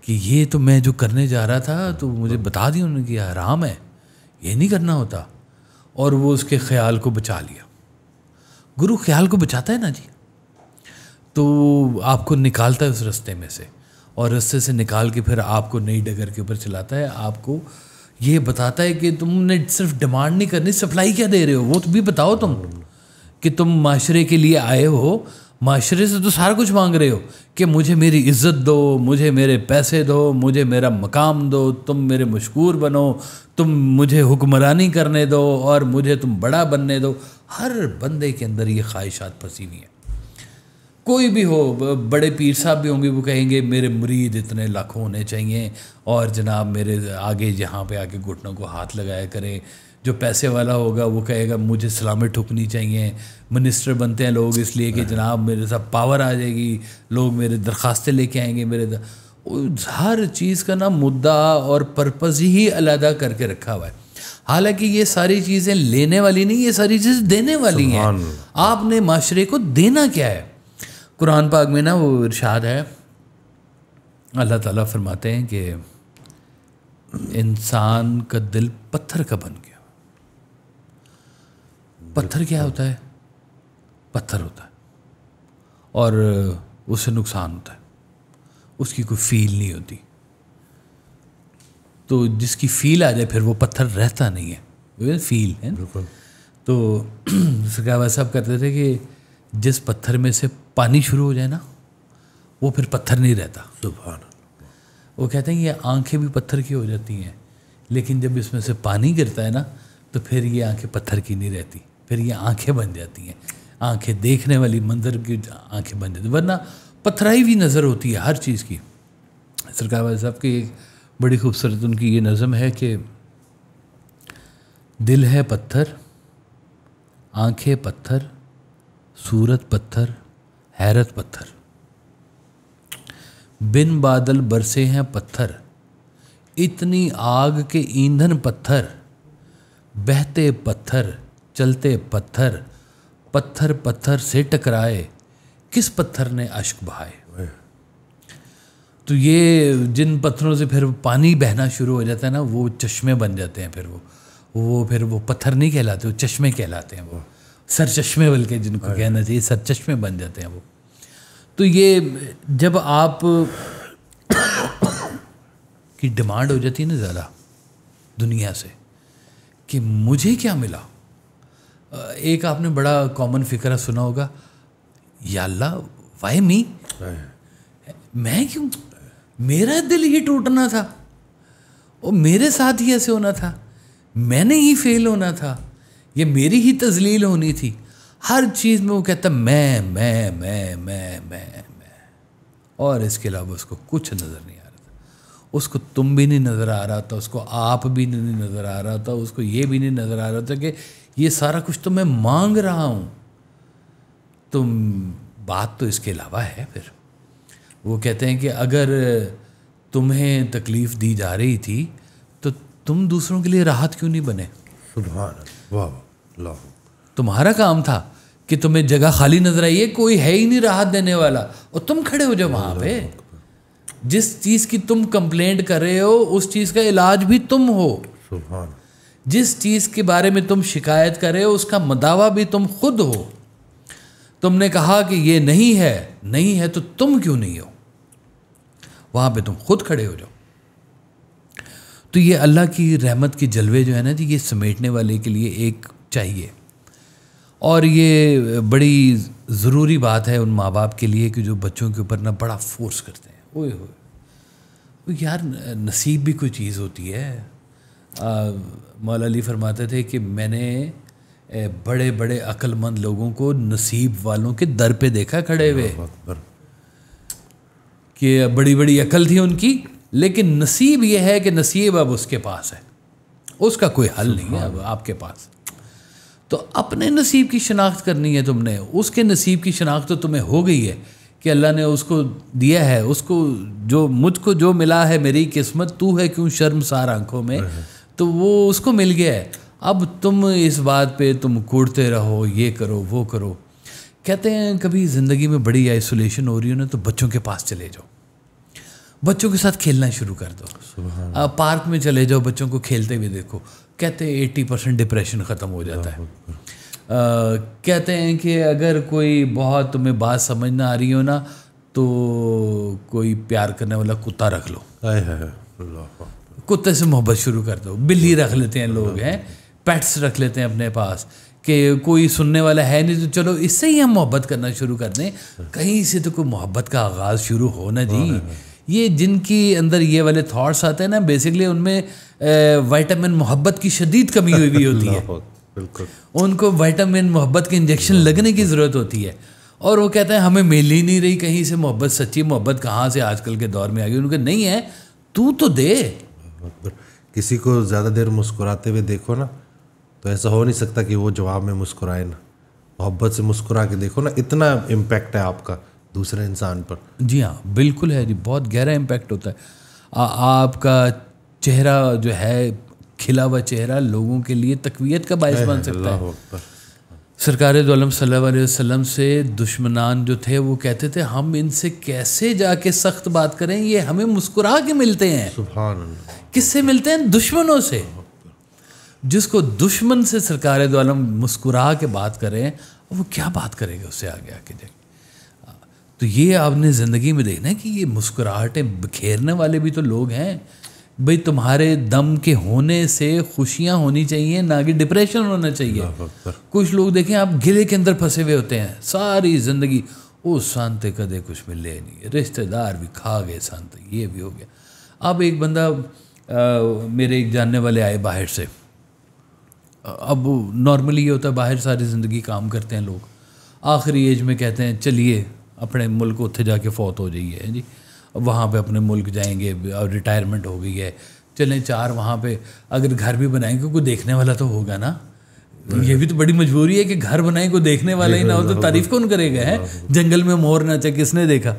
کہ یہ تو میں جو کرنے جا رہا تھا تو مجھے بتا دیا انہوں نے کہ حرام ہے، یہ نہیں کرنا ہوتا. اور وہ اس کے خیال کو بچا لیا. گرو خیال کو بچاتا ہے نا جی، تو آپ کو نکالتا ہے اس رستے میں سے، اور رستے سے نکال کے پھر آپ کو نئی ڈگر کے اوپر چلاتا ہے. آپ کو یہ بتاتا ہے کہ تم نے صرف ڈیمانڈ نہیں کرنی، سپلائی کیا دے رہے ہو وہ تو بھی بتاؤ. تم کہ تم معاشرے کے لیے آئے ہو، معاشرے سے تو سارا کچھ مانگ رہے ہو کہ مجھے میری عزت دو، مجھے میرے پیسے دو، مجھے میرا مقام دو، تم میرے مشکور بنو، تم مجھے حکمرانی کرنے دو اور مجھے تم بڑا بننے دو. ہر بندے کے اندر یہ خواہشات پھنسی ہوئی ہیں. کوئی بھی ہو، بڑے پیر صاحب بھی ہوں گے، وہ کہیں گے میرے مرید اتنے لاکھوں ہونے چاہیے اور جناب میرے آگے یہاں پہ آ کے گھٹنوں کو ہاتھ لگایا کریں. جو پیسے والا ہوگا وہ کہے گا مجھے سلامیں ٹھکنی چاہیے. منسٹر بنتے ہیں لوگ اس لیے کہ جناب میرے ساتھ پاور آ جائے گی، لوگ میرے درخواستیں لے کے آئیں گے. ہر چیز کا نا مدعا اور پرپز ہی علیحدہ کر کے رکھا ہوا ہے. حالانکہ یہ ساری چیزیں لینے والی نہیں، یہ ساری چیزیں دینے والی ہیں. آپ نے معاشرے کو دینا کیا ہے؟ قرآن پاک میں نا وہ ارشاد ہے، اللہ تعالیٰ فرماتے ہیں کہ انسان کا دل پتھر کا بن گیا. پتھر کیا ہوتا ہے؟ پتھر ہوتا ہے اور اس سے نقصان ہوتا ہے، اس کی کوئی فیل نہیں ہوتی. تو جس کی فیل آ جائے پھر وہ پتھر رہتا نہیں ہے، فیل ہے. تو سرکار صاحب کہتے تھے کہ جس پتھر میں سے پانی شروع ہو جائے نا وہ پھر پتھر نہیں رہتا. سبحان اللہ. وہ کہتے ہیں یہ آنکھیں بھی پتھر کی ہو جاتی ہیں، لیکن جب اس میں سے پانی گرتا ہے نا تو پھر یہ آنکھیں پتھر کی نہیں رہتی، پھر یہ آنکھیں بن جاتی ہیں. آنکھیں دیکھنے والی منظر کی آنکھیں بن جاتی، ورنہ پتھرائی بھی نظر ہوتی ہے ہر چیز کی. سرکار والے صاحب کی ایک بڑی خوبصورت ان کی یہ نظم ہے کہ دل ہے پتھر، آنکھیں پتھر، صورت پتھر، حیرت پتھر، بن بادل برسے ہیں پتھر، اتنی آگ کے ایندھن پتھر، بہتے پتھر، چلتے پتھر، پتھر پتھر سے ٹکرائے، کس پتھر نے اشک بہائے. تو یہ جن پتھروں سے پھر پانی بہنا شروع ہو جاتا ہے نا وہ چشمے بن جاتے ہیں. پھر وہ پتھر نہیں کہلاتے، وہ چشمے کہلاتے ہیں. وہ سر چشمے بلکہ جن کو کہنا چاہیے، سر چشمے بن جاتے ہیں وہ. تو یہ جب آپ کی ڈیمانڈ ہو جاتی ہے نا زیادہ دنیا سے کہ مجھے کیا ملا. ایک آپ نے بڑا کامن فکرہ سنا ہوگا، یا اللہ وائی می، میں کیوں، میرا دل ہی ٹوٹنا تھا، اور میرے ساتھ ہی ایسے ہونا تھا، میں نے ہی فیل ہونا تھا، یہ میری ہی تذلیل ہونی تھی. ہر چیز میں وہ کہتا میں اور اس کے علاوہ اس کو کچھ نظر نہیں آ رہا تھا. اس کو تم بھی نہیں نظر آ رہا تھا، اس کو آپ بھی نہیں نظر آ رہا تھا، اس کو یہ بھی نہیں نظر آ رہا تھا کہ یہ سارا کچھ تو میں مانگ رہا ہوں. تم بات تو اس کے علاوہ ہے. پھر وہ کہتے ہیں کہ اگر تمہیں تکلیف دی جا رہی تھی تو تم دوسروں کے لیے راحت کیوں نہیں بنے؟ سبحان اللہ. واہ اللہ. تمہارا کام تھا کہ تمہیں جگہ خالی نظر آئی ہے، کوئی ہے ہی نہیں راحت دینے والا، اور تم کھڑے ہو جاؤ وہاں پہ. جس چیز کی تم کمپلینٹ کر رہے ہو اس چیز کا علاج بھی تم ہو. سبحان. جس چیز کے بارے میں تم شکایت کر رہے ہو اس کا مداوا بھی تم خود ہو. تم نے کہا کہ یہ نہیں ہے تو تم کیوں نہیں ہو؟ وہاں پہ تم خود کھڑے ہو جاؤ. تو یہ اللہ کی رحمت کے جلوے جو ہے نا جی، یہ سمیٹنے والے کے لیے ایک چاہیے. اور یہ بڑی ضروری بات ہے ان ماں باپ کے لیے کہ جو بچوں کے اوپر نا بڑا فورس کرتے ہیں. اوئے ہوئے یار، نصیب بھی کوئی چیز ہوتی ہے. مولا علی فرماتے تھے کہ میں نے بڑے بڑے عقل مند لوگوں کو نصیب والوں کے در پہ دیکھا کھڑے ہوئے کہ بڑی بڑی عقل تھی ان کی، لیکن نصیب یہ ہے کہ نصیب اب اس کے پاس ہے، اس کا کوئی حل نہیں ہے اب آپ کے پاس. تو اپنے نصیب کی شناخت کرنی ہے تم نے. اس کے نصیب کی شناخت تو تمہیں ہو گئی ہے کہ اللہ نے اس کو دیا ہے، اس کو جو مجھ کو جو ملا ہے میری قسمت، تو ہے کیوں شرمسار آنکھوں میں، تو وہ اس کو مل گیا ہے. اب تم اس بات پہ تم کوڑتے رہو، یہ کرو وہ کرو. کہتے ہیں کبھی زندگی میں بڑی آئسولیشن ہو رہی ہو نا تو بچوں کے پاس چلے جاؤ، بچوں کے ساتھ کھیلنا شروع کر دو. پارک میں چلے جاؤ، بچوں کو کھیلتے ہوئے دیکھو. کہتے ہیں 80% ڈپریشن ختم ہو جاتا ہے. کہتے ہیں کہ اگر کوئی بہت تمہیں بات سمجھ نہ آ رہی ہو نا تو کوئی پیار کرنے والا کتا رکھ لو، کتے سے محبت شروع کر دو. بلی رکھ لیتے ہیں لوگ، ہیں پیٹس رکھ لیتے ہیں اپنے پاس کہ کوئی سننے والا ہے نہیں تو چلو اس سے ہی ہم محبت کرنا شروع کر دیں. کہیں سے تو کوئی محبت کا آغاز شروع ہونا جی. یہ جن کی اندر یہ والے تھاٹس آتے ہیں نا بیسکلی ان میں وائٹامن محبت کی شدید کمی ہوئی ہوتی ہے. بالکل ان کو وائٹامن محبت کے انجیکشن لگنے کی ضرورت ہوتی ہے اور وہ کہتے ہیں ہمیں مل ہی نہیں رہی کہیں سے محبت. سچی محبت کہاں سے آج کل کے دور میں آ گئی. ان کو نہیں ہے تو دے. کسی کو زیادہ دیر مسکراتے ہوئے دیکھو نا تو ایسا ہو نہیں سکتا کہ وہ جواب میں مسکرائے نا. محبت سے مسکرا کے دیکھو نا, اتنا امپیکٹ ہے آپ کا دوسرے انسان پر. جی ہاں بالکل ہے جی, بہت گہرا امپیکٹ ہوتا ہے. آپ کا چہرہ جو ہے کھلا ہوا چہرہ لوگوں کے لیے تقویت کا باعث بن سکتا ہے. سرکار دو عالم صلی اللہ علیہ وسلم سے دشمنان جو تھے وہ کہتے تھے ہم ان سے کیسے جا کے سخت بات کریں, یہ ہمیں مسکرا کے ملتے ہیں. سبحان اللہ. کس سے ملتے ہیں؟ دشمنوں سے. جس کو دشمن سے سرکار دو عالم مسکرا کے بات کریں وہ کیا بات کرے گا اس سے آگے آ کے جائے. تو یہ آپ نے زندگی میں دیکھنا ہے کہ یہ مسکراہٹیں بکھیرنے والے بھی تو لوگ ہیں. بھئی تمہارے دم کے ہونے سے خوشیاں ہونی چاہیے نہ کہ ڈپریشن ہونا چاہیے. کچھ لوگ دیکھیں آپ گلے کے اندر پھنسے ہوئے ہوتے ہیں ساری زندگی, او سانتے کدے کچھ ملے نہیں, رشتہ دار بھی کھا گئے سانتے, یہ بھی ہو گیا. اب ایک بندہ میرے ایک جاننے والے آئے باہر سے. اب نارملی یہ ہوتا ہے باہر ساری زندگی کام کرتے ہیں لوگ, آخری ایج میں کہتے ہیں چلیے اپنے ملک اتھے جا کے فوت ہو جائیے جی, وہاں پہ اپنے ملک جائیں گے اور ریٹائرمنٹ ہو گئی ہے, چلیں 4 وہاں پہ اگر گھر بھی بنائیں گے کوئی دیکھنے والا تو ہوگا نا. یہ بھی تو بڑی مجبوری ہے کہ گھر بنائیں کوئی دیکھنے والا ہی نہ ہو تو تعریف کون کرے گا ہے. جنگل میں مور نہ چاہے کس نے دیکھا.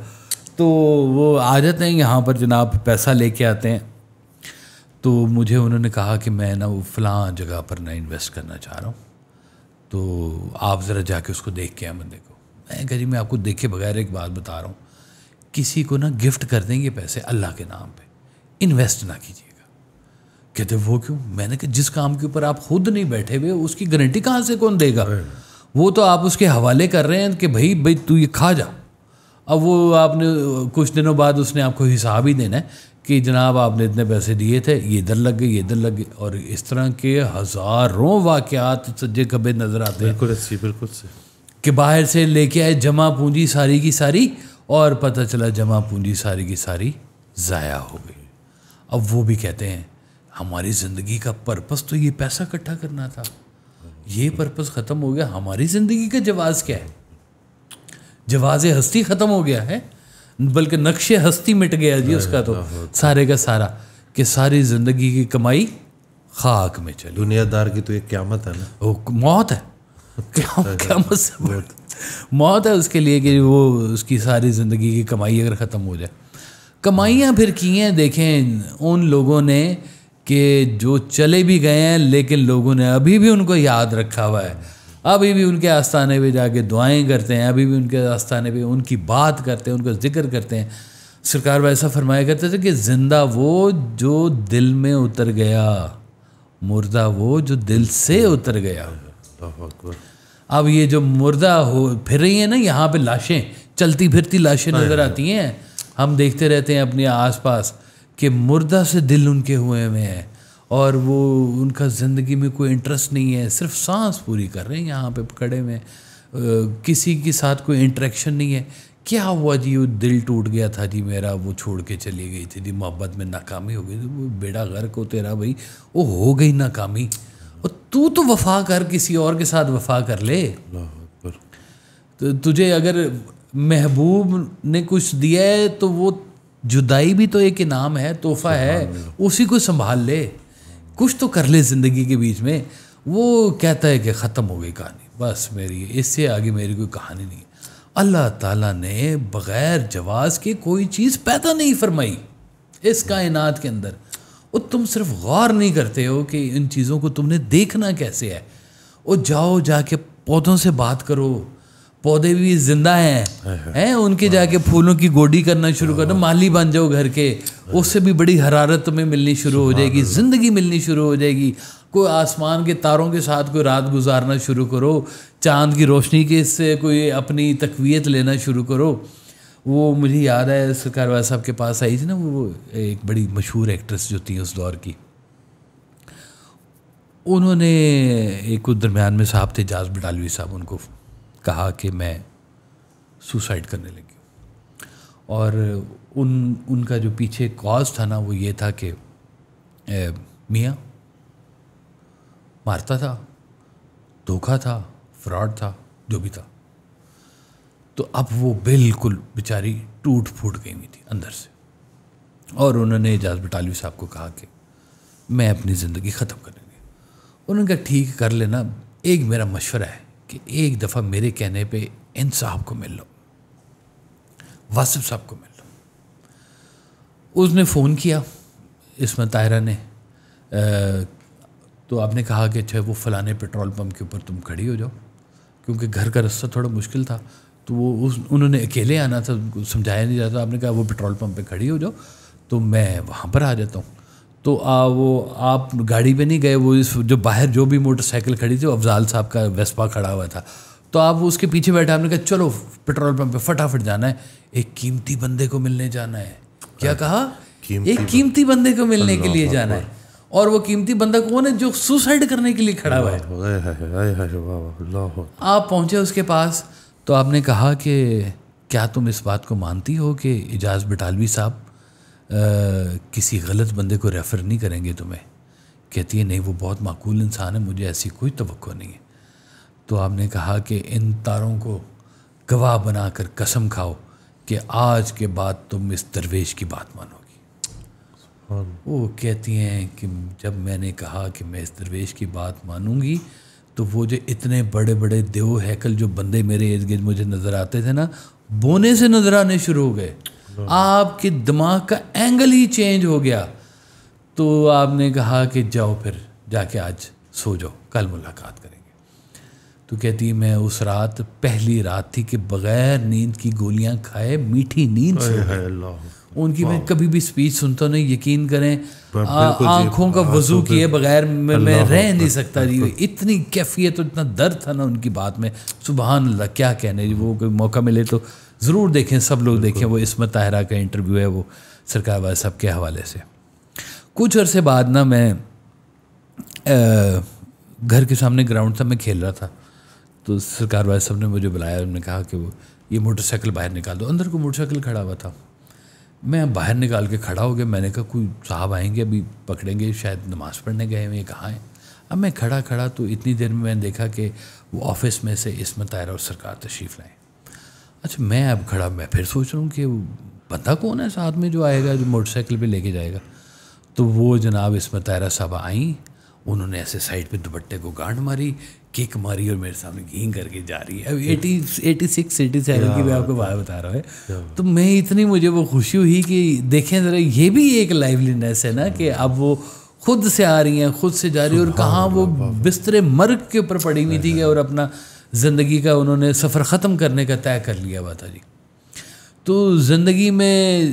تو وہ آ جاتے ہیں یہاں پر جناب پیسہ لے کے آتے ہیں. تو مجھے انہوں نے کہا کہ میں نا وہ فلاں جگہ پر نہ انویسٹ کرنا چاہ رہا ہوں, تو آپ ذرا جا کے اس کو دیکھ کے آئیں بندے کو. میں کہا جی میں آپ کو دیکھے بغیر ایک بات بتا رہا ہوں, کسی کو نا گفٹ کر دیں گے پیسے اللہ کے نام پہ, انویسٹ نہ کیجیے گا. کہتے وہ کیوں؟ میں نے کہا جس کام کے اوپر آپ خود نہیں بیٹھے ہوئے اس کی گارنٹی کہاں سے کون دے گا. وہ تو آپ اس کے حوالے کر رہے ہیں کہ بھائی تو یہ کھا جا. اب وہ آپ نے کچھ دنوں بعد اس نے آپ کو حساب ہی دینا ہے کہ جناب آپ نے اتنے پیسے دیے تھے, یہ ادھر لگ گئے, یہ ادھر لگ گئے. اور اس طرح کے ہزاروں واقعات سجے کبے نظر آتے ہیں. بالکل کہ باہر سے لے کے آئے جمع پونجی ساری کی ساری اور پتہ چلا جمع پونجی ساری کی ساری ضائع ہو گئی. اب وہ بھی کہتے ہیں ہماری زندگی کا پرپس تو یہ پیسہ اکٹھا کرنا تھا, یہ پرپس ختم ہو گیا. ہماری زندگی کا جواز کیا ہے؟ جواز ہستی ختم ہو گیا ہے, بلکہ نقش ہستی مٹ گیا جی اس کا تو سارے کا سارا, کہ ساری زندگی کی کمائی خاک میں چلی. دنیا دار کی تو ایک قیامت ہے نا, موت ہے. قیامت سے موت ہے اس کے لیے کہ وہ اس کی ساری زندگی کی کمائی اگر ختم ہو جائے. کمائیاں پھر کی ہیں دیکھیں ان لوگوں نے کہ جو چلے بھی گئے ہیں لیکن لوگوں نے ابھی بھی ان کو یاد رکھا ہوا ہے, ابھی بھی ان کے آستانے پہ جا کے دعائیں کرتے ہیں, ابھی بھی ان کے آستانے پہ ان کی بات کرتے ہیں, ان کا ذکر کرتے ہیں. سرکار ایسا فرمایا کرتے تھے کہ زندہ وہ جو دل میں اتر گیا, مردہ وہ جو دل سے اتر گیا. اب یہ جو مردہ ہو پھر رہی ہیں نا یہاں پہ لاشیں, چلتی پھرتی لاشیں نظر آتی ہیں, ہم دیکھتے رہتے ہیں اپنے آس پاس کہ مردہ سے دل ان کے ہوئے ہیں اور وہ ان کا زندگی میں کوئی انٹرسٹ نہیں ہے, صرف سانس پوری کر رہے ہیں یہاں پہ کھڑے میں, کسی کے ساتھ کوئی انٹریکشن نہیں ہے. کیا ہوا جی وہ دل ٹوٹ گیا تھا جی میرا, وہ چھوڑ کے چلی گئی تھی جی, محبت میں ناکامی ہو گئی, وہ بیڑا غرق ہو تیرا بھائی, وہ ہو گئی ناکامی, اور تو وفا کر کسی اور کے ساتھ وفا کر لے. تو تجھے اگر محبوب نے کچھ دیا ہے تو وہ جدائی بھی تو ایک انعام ہے, تحفہ ہے, اسی کو سنبھال لے, کچھ تو کر لے زندگی کے بیچ میں. وہ کہتا ہے کہ ختم ہو گئی کہانی, بس میری اس سے آگے میری کوئی کہانی نہیں. اللہ تعالیٰ نے بغیر جواز کے کوئی چیز پیدا نہیں فرمائی اس کائنات کے اندر. اور تم صرف غور نہیں کرتے ہو کہ ان چیزوں کو تم نے دیکھنا کیسے ہے. اور جاؤ جا کے پودوں سے بات کرو, پودے بھی زندہ ہیں ان کے جا کے پھولوں کی گوڈی کرنا شروع کرو, مالی بن جاؤ گھر کے, اس سے بھی بڑی حرارت تمہیں ملنی شروع ہو جائے گی, زندگی ملنی شروع ہو جائے گی. کوئی آسمان کے تاروں کے ساتھ کوئی رات گزارنا شروع کرو, چاند کی روشنی کے سے کوئی اپنی تقویت لینا شروع کرو. وہ مجھے یاد ہے سرکار والا صاحب کے پاس آئی تھی نا, وہ ایک بڑی مشہور ایکٹریس جو تھی اس دور کی, انہوں نے ایک درمیان میں صاحب تھے اجاز بٹالوی صاحب، ان کو کہا کہ میں سوسائڈ کرنے لگی ہوں، اور ان کا جو پیچھے کاز تھا نا وہ یہ تھا کہ میاں مارتا تھا، دھوکا تھا، فراڈ تھا، جو بھی تھا. تو اب وہ بالکل بیچاری ٹوٹ پھوٹ گئی ہوئی تھی اندر سے، اور انہوں نے اجاز بٹالوی صاحب کو کہا کہ میں اپنی زندگی ختم کریں گے. انہوں نے کہا ٹھیک کر لینا، ایک میرا مشورہ ہے کہ ایک دفعہ میرے کہنے پہ ان صاحب کو مل لو، واصف صاحب کو مل لو. اس نے فون کیا عصمت طاہرہ نے، تو آپ نے کہا کہ اچھا وہ فلانے پیٹرول پمپ کے اوپر تم کھڑی ہو جاؤ، کیونکہ گھر کا رستہ تھوڑا مشکل تھا. تو وہ انہوں نے اکیلے آنا تھا، ان کو سمجھایا نہیں جاتا. آپ نے کہا وہ پیٹرول پمپ پہ کھڑی ہو جاؤ تو میں وہاں پر آ جاتا ہوں. تو وہ آپ گاڑی پہ نہیں گئے، وہ جو باہر جو بھی موٹر سائیکل کھڑی تھی وہ افضال صاحب کا ویسپا کھڑا ہوا تھا، تو آپ اس کے پیچھے بیٹھے. آپ نے کہا چلو پیٹرول پمپ پہ فٹافٹ جانا ہے، ایک قیمتی بندے کو ملنے جانا ہے. کیا کہا؟ ایک قیمتی بندے کو ملنے کے لیے جانا ہے. اور وہ قیمتی بندہ کون ہے؟ جو سوسائڈ کرنے کے لیے کھڑا ہوا ہے. آپ پہنچے اس کے پاس تو آپ نے کہا کہ کیا تم اس بات کو مانتی ہو کہ اجاز بٹالوی صاحب کسی غلط بندے کو ریفر نہیں کریں گے تمہیں؟ کہتی ہے نہیں، وہ بہت معقول انسان ہے، مجھے ایسی کوئی توقع نہیں ہے. تو آپ نے کہا کہ ان تاروں کو گواہ بنا کر قسم کھاؤ کہ آج کے بعد تم اس درویش کی بات مانو گی. وہ کہتی ہیں کہ جب میں نے کہا کہ میں اس درویش کی بات مانوں گی تو وہ جو اتنے بڑے بڑے دیو ہیکل جو بندے میرے ارد گرد مجھے نظر آتے تھے نا، بونے سے نظر آنے شروع ہو گئے. آپ کے دماغ کا اینگل ہی چینج ہو گیا. تو آپ نے کہا کہ جاؤ پھر جا کے آج سو جاؤ، کل ملاقات کریں گے. تو کہتی میں اس رات پہلی رات تھی کہ بغیر نیند کی گولیاں کھائے میٹھی نیند سو گئی. ان کی میں کبھی بھی سپیچ سنتا ہوں، یقین کریں آنکھوں کا وضو کیے بغیر میں رہ نہیں سکتا جی. اتنی کیفیت اور اتنا درد تھا نا ان کی بات میں، سبحان اللہ کیا کہنے جی. وہ کوئی موقع ملے تو ضرور دیکھیں، سب لوگ دیکھیں. وہ عصمت طاہرہ کا انٹرویو ہے وہ سرکار والا صاحب کے حوالے سے. کچھ عرصے بعد نا میں گھر کے سامنے گراؤنڈ تھا، میں کھیل رہا تھا. تو سرکار والا صاحب نے مجھے بلایا، انہوں نے کہا کہ وہ یہ موٹر سائیکل باہر نکال دو. اندر کو موٹر سائیکل کھڑا ہوا تھا، میں باہر نکال کے کھڑا ہو گیا. میں نے کہا کوئی صاحب آئیں گے ابھی پکڑیں گے، شاید نماز پڑھنے گئے ہوئے، کہاں ہیں. اب میں کھڑا تو اتنی دیر میں نے دیکھا کہ وہ آفس میں سے عصمت طاہرہ اور سرکار تشریف لائیں. اچھا میں اب کھڑا، میں پھر سوچ رہا ہوں کہ بندہ کون ہے ساتھ میں جو آئے گا، جو موٹر سائیکل پہ لے کے جائے گا. تو وہ جناب عصمت طاہرہ صاحب آئیں، انہوں نے ایسے سائڈ پہ دوپٹے کو گانٹھ ماری، کک ماری، اور میرے سامنے گھین کر کے جا رہی ہے. اب 86-87 کی میں آپ کو بات بتا رہا ہوں. تو میں اتنی مجھے وہ خوشی ہوئی کہ دیکھیں ذرا، یہ بھی ایک لائیولینس ہے نا کہ اب وہ خود سے آ رہی ہیں، خود سے جا رہی ہیں. اور کہاں وہ بستر مرگ کے اوپر پڑی ہوئی تھی اور اپنا زندگی کا انہوں نے سفر ختم کرنے کا طے کر لیا ہوا تھا جی. تو زندگی میں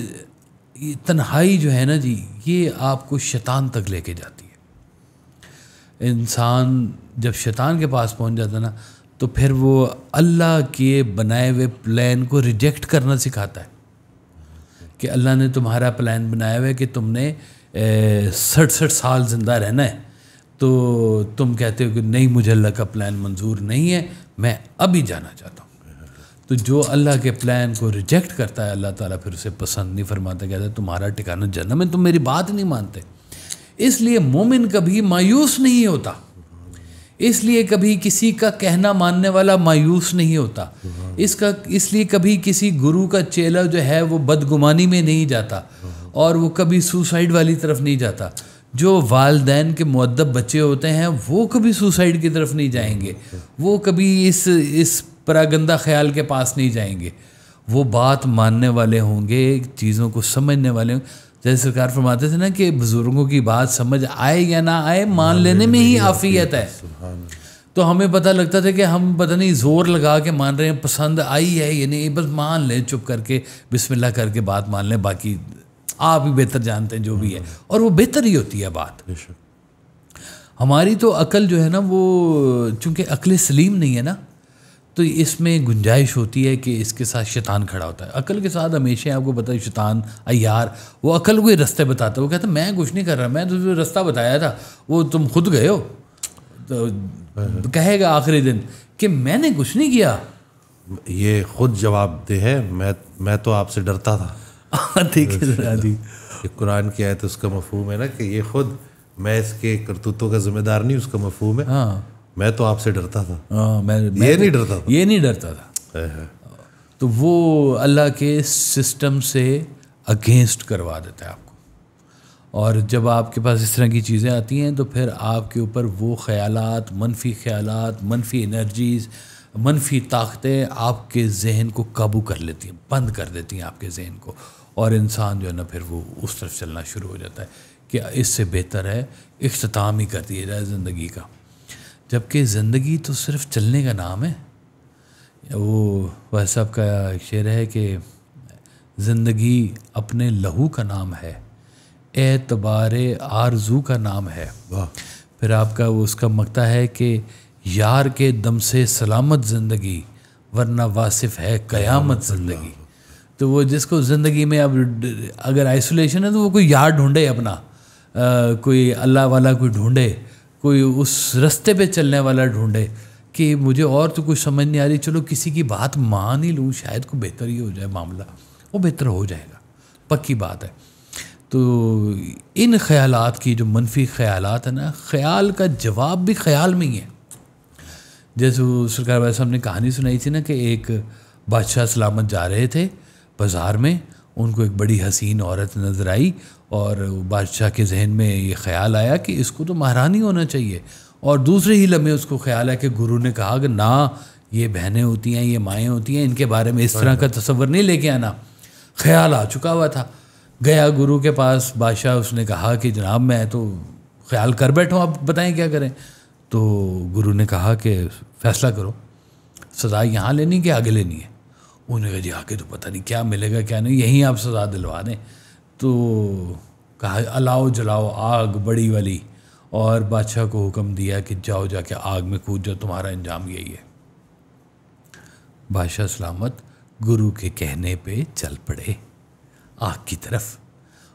تنہائی جو ہے نا جی، یہ آپ کو شیطان تک لے کے جاتی ہے. انسان جب شیطان کے پاس پہنچ جاتا نا تو پھر وہ اللہ کے بنائے ہوئے پلان کو ریجیکٹ کرنا سکھاتا ہے. کہ اللہ نے تمہارا پلان بنایا ہوا ہے کہ تم نے 60 سال زندہ رہنا ہے، تو تم کہتے ہو کہ نہیں مجھے اللہ کا پلان منظور نہیں ہے، میں ابھی جانا چاہتا ہوں. تو جو اللہ کے پلان کو ریجیکٹ کرتا ہے اللہ تعالیٰ پھر اسے پسند نہیں فرماتا، کہتا ہے تمہارا ٹھکانہ جہنم میں، تم میری بات نہیں مانتے. اس لیے مومن کبھی مایوس نہیں ہوتا، اس لیے کبھی کسی کا کہنا ماننے والا مایوس نہیں ہوتا، اس لیے کبھی کسی گرو کا چیلا جو ہے وہ بدگمانی میں نہیں جاتا، اور وہ کبھی سوسائڈ والی طرف نہیں جاتا. جو والدین کے مؤدب بچے ہوتے ہیں وہ کبھی سوسائڈ کی طرف نہیں جائیں گے، وہ کبھی اس پراگندہ خیال کے پاس نہیں جائیں گے. وہ بات ماننے والے ہوں گے، چیزوں کو سمجھنے والے ہوں. جیسے سرکار فرماتے تھے نا کہ بزرگوں کی بات سمجھ آئے یا نہ آئے، مان لینے میں ہی عافیت ہے. تو ہمیں پتہ لگتا تھا کہ ہم پتہ نہیں زور لگا کے مان رہے ہیں، پسند آئی ہے یا نہیں، بس مان لیں، چپ کر کے بسم اللہ کر کے بات مان لیں، باقی آپ ہی بہتر جانتے ہیں جو بھی ہے. اور وہ بہتر ہی ہوتی ہے بات. ہماری تو عقل جو ہے نا، وہ چونکہ عقل سلیم نہیں ہے نا، تو اس میں گنجائش ہوتی ہے کہ اس کے ساتھ شیطان کھڑا ہوتا ہے. عقل کے ساتھ ہمیشہ آپ کو پتہ ہے شیطان عیار، وہ عقل کو ہی رستے بتاتا ہے. وہ کہتا ہے میں کچھ نہیں کر رہا، میں تو رستہ بتایا تھا، وہ تم خود گئے ہو. تو کہے گا آخری دن کہ میں نے کچھ نہیں کیا. یہ خود جواب دہ ہے, میں تو آپ سے ڈرتا تھا. دیکھیں ذرا جی, یہ قرآن کی آیت اس کا مفہوم ہے نا کہ یہ خود, میں اس کے کرتوتوں کا ذمہ دار نہیں, اس کا مفہوم ہے ہاں میں تو آپ سے ڈرتا تھا. یہ نہیں ڈرتا تھا, یہ نہیں ڈرتا تھا. تو وہ اللہ کے سسٹم سے اگینسٹ کروا دیتا ہے آپ کو. اور جب آپ کے پاس اس طرح کی چیزیں آتی ہیں تو پھر آپ کے اوپر وہ خیالات, منفی انرجیز, منفی طاقتیں آپ کے ذہن کو قابو کر لیتی ہیں, بند کر دیتی ہیں آپ کے ذہن کو, اور انسان جو ہے نا پھر وہ اس طرف چلنا شروع ہو جاتا ہے کہ اس سے بہتر ہے اختتام ہی کر دیا جائے زندگی کا. جبکہ زندگی تو صرف چلنے کا نام ہے. وہ ویسا صاحب کا شعر ہے کہ زندگی اپنے لہو کا نام ہے, اعتبار آرزو کا نام ہے. پھر آپ کا اس کا مقطع ہے کہ یار کے دم سے سلامت زندگی ورنہ واصف ہے قیامت زندگی. تو وہ جس کو زندگی میں اب اگر آئسولیشن ہے تو وہ کوئی یار ڈھونڈے اپنا, کوئی اللہ والا کوئی ڈھونڈے, کوئی اس رستے پہ چلنے والا ڈھونڈے کہ مجھے اور تو کچھ سمجھ نہیں آ رہی, چلو کسی کی بات مان ہی لوں, شاید کو بہتر ہی ہو جائے معاملہ. وہ بہتر ہو جائے گا, پکی بات ہے. تو ان خیالات کی جو منفی خیالات ہیں نا, خیال کا جواب بھی خیال میں ہی ہے. جیسے وہ سرکار بھائی صاحب نے کہانی سنائی تھی نا کہ ایک بادشاہ سلامت جا رہے تھے بازار میں, ان کو ایک بڑی حسین عورت نظر آئی اور بادشاہ کے ذہن میں یہ خیال آیا کہ اس کو تو مہرانی ہونا چاہیے. اور دوسرے ہی لمحے اس کو خیال ہے کہ گرو نے کہا کہ نہ, یہ بہنیں ہوتی ہیں, یہ مائیں ہوتی ہیں, ان کے بارے میں اس طرح کا تصور نہیں لے کے آنا. خیال آ چکا ہوا تھا. گیا گرو کے پاس بادشاہ, اس نے کہا کہ جناب میں تو خیال کر بیٹھا ہوں, آپ بتائیں کیا کریں. تو گرو نے کہا کہ فیصلہ کرو, سزا یہاں لینی کہ آگے لینی ہے. انہوں نے کہا جی آگے تو پتہ نہیں کیا ملے گا کیا نہیں, یہیں آپ سزا دلوا دیں. تو کہا الاؤ جلاؤ آگ بڑی والی, اور بادشاہ کو حکم دیا کہ جاؤ جا کے آگ میں کود جاؤ, تمہارا انجام یہی ہے. بادشاہ سلامت گرو کے کہنے پہ چل پڑے آگ کی طرف,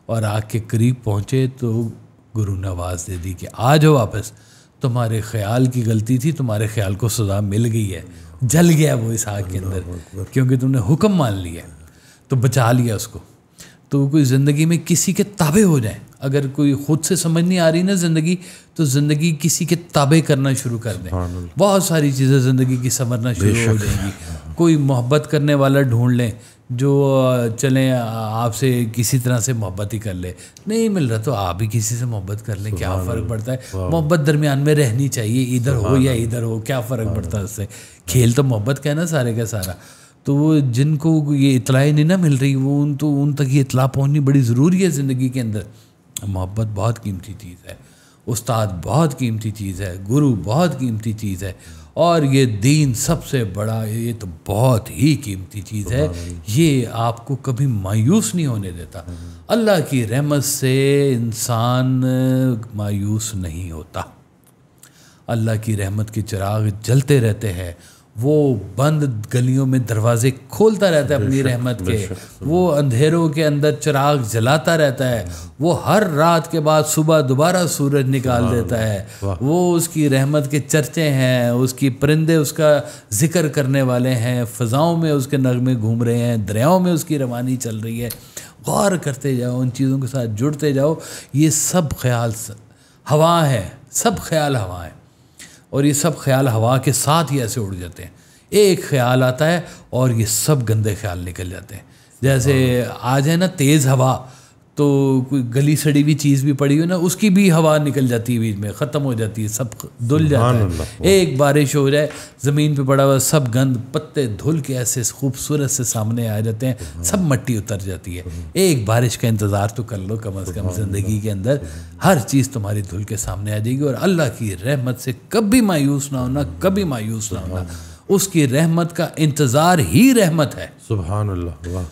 اور آگ کے قریب پہنچے تو گرو نے آواز دے دی کہ آ جاؤ واپس, تمہارے خیال کی غلطی تھی, تمہارے خیال کو سزا مل گئی ہے. جل گیا وہ اس آگ کے اندر کیونکہ تم نے حکم مان لیا, تو بچا لیا اس کو. تو کوئی زندگی میں کسی کے تابع ہو جائیں, اگر کوئی خود سے سمجھ نہیں آ رہی نا زندگی, تو زندگی کسی کے تابع کرنا شروع کر دیں. بہت ساری چیزیں زندگی کی سنورنا شروع ہو جائیں گی. کوئی محبت کرنے والا ڈھونڈ لیں جو چلیں آپ سے کسی طرح سے محبت ہی کر لے. نہیں مل رہا تو آپ بھی کسی سے محبت کر لیں, کیا فرق پڑتا ہے. محبت درمیان میں رہنی چاہیے, ادھر ہو یا ادھر ہو, کیا فرق پڑتا ہے اس سے. کھیل تو محبت کا ہے نا سارے کا سارا. تو وہ جن کو یہ اطلاع نہیں نہ مل رہی, وہ ان تک یہ اطلاع پہنچنی بڑی ضروری ہے زندگی کے اندر. محبت بہت قیمتی چیز ہے, استاد بہت قیمتی چیز ہے, گرو بہت قیمتی چیز ہے, اور یہ دین سب سے بڑا, یہ تو بہت ہی قیمتی چیز ہے. یہ آپ کو کبھی مایوس نہیں ہونے دیتا. اللہ کی رحمت سے انسان مایوس نہیں ہوتا. اللہ کی رحمت کے چراغ جلتے رہتے ہیں, وہ بند گلیوں میں دروازے کھولتا رہتا ہے اپنی رحمت کے, وہ اندھیروں کے اندر چراغ جلاتا رہتا ہے, وہ ہر رات کے بعد صبح دوبارہ سورج نکال دیتا ہے. وہ اس کی رحمت کے چرچے ہیں, اس کی پرندے اس کا ذکر کرنے والے ہیں, فضاؤں میں اس کے نغمے گھوم رہے ہیں, دریاؤں میں اس کی روانی چل رہی ہے. غور کرتے جاؤ, ان چیزوں کے ساتھ جڑتے جاؤ. یہ سب خیال ہوا ہے, سب خیال ہوا ہے, اور یہ سب خیال ہوا کے ساتھ ہی ایسے اڑ جاتے ہیں. ایک خیال آتا ہے اور یہ سب گندے خیال نکل جاتے ہیں. جیسے آ جائے نا تیز ہوا, تو کوئی گلی سڑی ہوئی چیز بھی پڑی ہوئی نا, اس کی بھی ہوا نکل جاتی ہے بیچ میں, ختم ہو جاتی ہے, سب دھل جاتا ہے. ایک بارش ہو جائے, زمین پہ پڑا ہوا سب گند پتے دھل کے ایسے خوبصورت سے سامنے آ جاتے ہیں, سب مٹی اتر جاتی ہے. ایک بارش کا انتظار تو کر لو کم از کم زندگی کے اندر, ہر چیز تمہاری دھل کے سامنے آ جائے گی. اور اللہ کی رحمت سے کبھی مایوس نہ ہونا, کبھی مایوس نہ ہونا. اس کی رحمت کا انتظار ہی رحمت ہے. سبحان اللہ.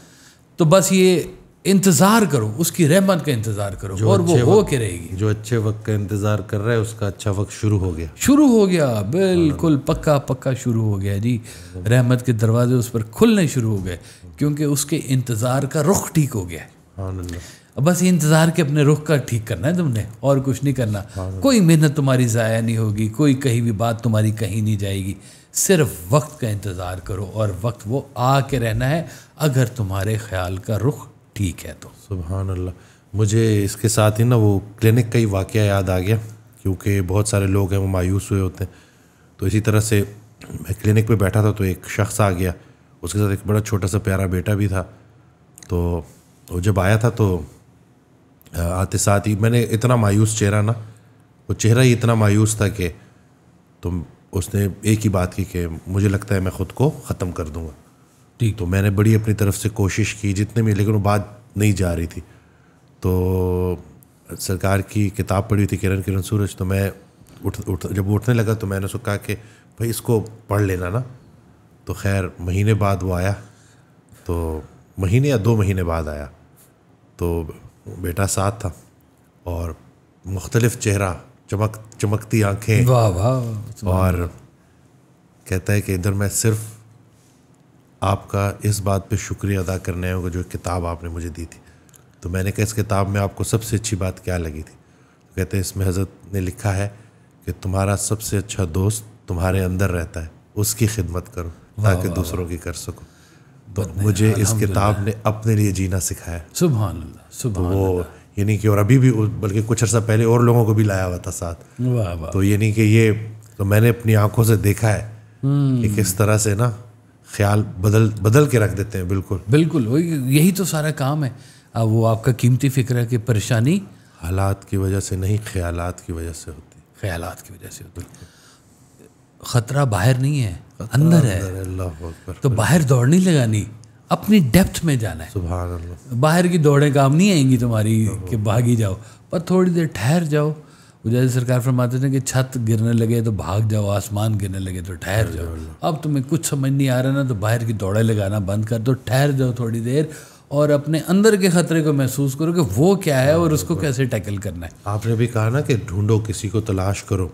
تو بس یہ انتظار کرو, اس کی رحمت کا انتظار کرو, اور وہ ہو کے رہے گی. جو اچھے وقت کا انتظار کر رہا ہے اس کا اچھا وقت شروع ہو گیا, شروع ہو گیا, بالکل پکا شروع ہو گیا جی. رحمت کے دروازے اس پر کھلنے شروع ہو گئے, کیونکہ اس کے انتظار کا رخ ٹھیک ہو گیا. سبحان اللہ. بس یہ انتظار کہ اپنے رخ کا ٹھیک کرنا ہے تم نے, اور کچھ نہیں کرنا. کوئی محنت تمہاری ضائع نہیں ہوگی, کوئی کہیں بھی بات تمہاری کہیں نہیں جائے گی. صرف وقت کا انتظار کرو, اور وقت وہ آ کے رہنا ہے اگر تمہارے خیال کا رخ ٹھیک ہے تو. سبحان اللہ. مجھے اس کے ساتھ ہی نا وہ کلینک کا ہی واقعہ یاد آ گیا, کیونکہ بہت سارے لوگ ہیں وہ مایوس ہوئے ہوتے ہیں. تو اسی طرح سے میں کلینک پہ بیٹھا تھا تو ایک شخص آ گیا, اس کے ساتھ ایک بڑا چھوٹا سا پیارا بیٹا بھی تھا. تو وہ جب آیا تھا تو آتے ساتھ ہی میں نے اتنا مایوس چہرہ نا, وہ چہرہ ہی اتنا مایوس تھا کہ تو اس نے ایک ہی بات کی کہ مجھے لگتا ہے میں خود کو ختم کر دوں گا. ٹھیک. تو میں نے بڑی اپنی طرف سے کوشش کی جتنے بھی, لیکن وہ بات نہیں جا رہی تھی. تو سرکار کی کتاب پڑھی تھی کرن سورج, تو میں جب اٹھنے لگا تو میں نے اس کو کہا کہ بھائی اس کو پڑھ لینا نا. تو خیر مہینے بعد وہ آیا, تو مہینے یا 2 مہینے بعد آیا, تو بیٹا ساتھ تھا اور مختلف چہرہ, چمکتی آنکھیں, واہ واہ. اور کہتا ہے کہ ادھر میں صرف آپ کا اس بات پہ شکریہ ادا کرنے آیا ہوں جو کتاب آپ نے مجھے دی تھی. تو میں نے کہا اس کتاب میں آپ کو سب سے اچھی بات کیا لگی تھی؟ تو کہتے ہیں اس میں حضرت نے لکھا ہے کہ تمہارا سب سے اچھا دوست تمہارے اندر رہتا ہے, اس کی خدمت کرو تاکہ دوسروں کی کر سکو. تو مجھے اس کتاب نے اپنے لیے جینا سکھایا. سبحان اللہ, سبحان وہ اللہ. یعنی کہ اور ابھی بھی, بلکہ کچھ عرصہ پہلے اور لوگوں کو بھی لایا ہوا تھا ساتھ. واہ واہ. تو یعنی کہ یہ تو میں نے اپنی آنکھوں سے دیکھا ہے کہ کس طرح سے نا خیال بدل کے رکھ دیتے ہیں. بالکل بالکل, یہی تو سارا کام ہے. اب وہ آپ کا قیمتی فکر ہے کہ پریشانی حالات کی وجہ سے نہیں, خیالات کی وجہ سے ہوتی. خیالات کی وجہ سے ہوتی. خطرہ باہر نہیں ہے, اندر ہے. اللہ اکبر. تو باہر دوڑ نہیں لگانی, اپنی ڈیپتھ میں جانا ہے. سبحان اللہ. باہر کی دوڑیں کام نہیں آئیں گی تمہاری کہ بھاگی جاؤ, پر تھوڑی دیر ٹھہر جاؤ. وہ جیسے سرکار فرماتے تھے کہ چھت گرنے لگے تو بھاگ جاؤ, آسمان گرنے لگے تو ٹھہر جاؤ. اب تمہیں کچھ سمجھ نہیں آ رہا نا, تو باہر کی دوڑیں لگانا بند کر دو, ٹھہر جاؤ تھوڑی دیر, اور اپنے اندر کے خطرے کو محسوس کرو کہ وہ کیا ہے اور اس کو کیسے ٹیکل کرنا ہے. آپ نے بھی کہا نا کہ ڈھونڈو, کسی کو تلاش کرو.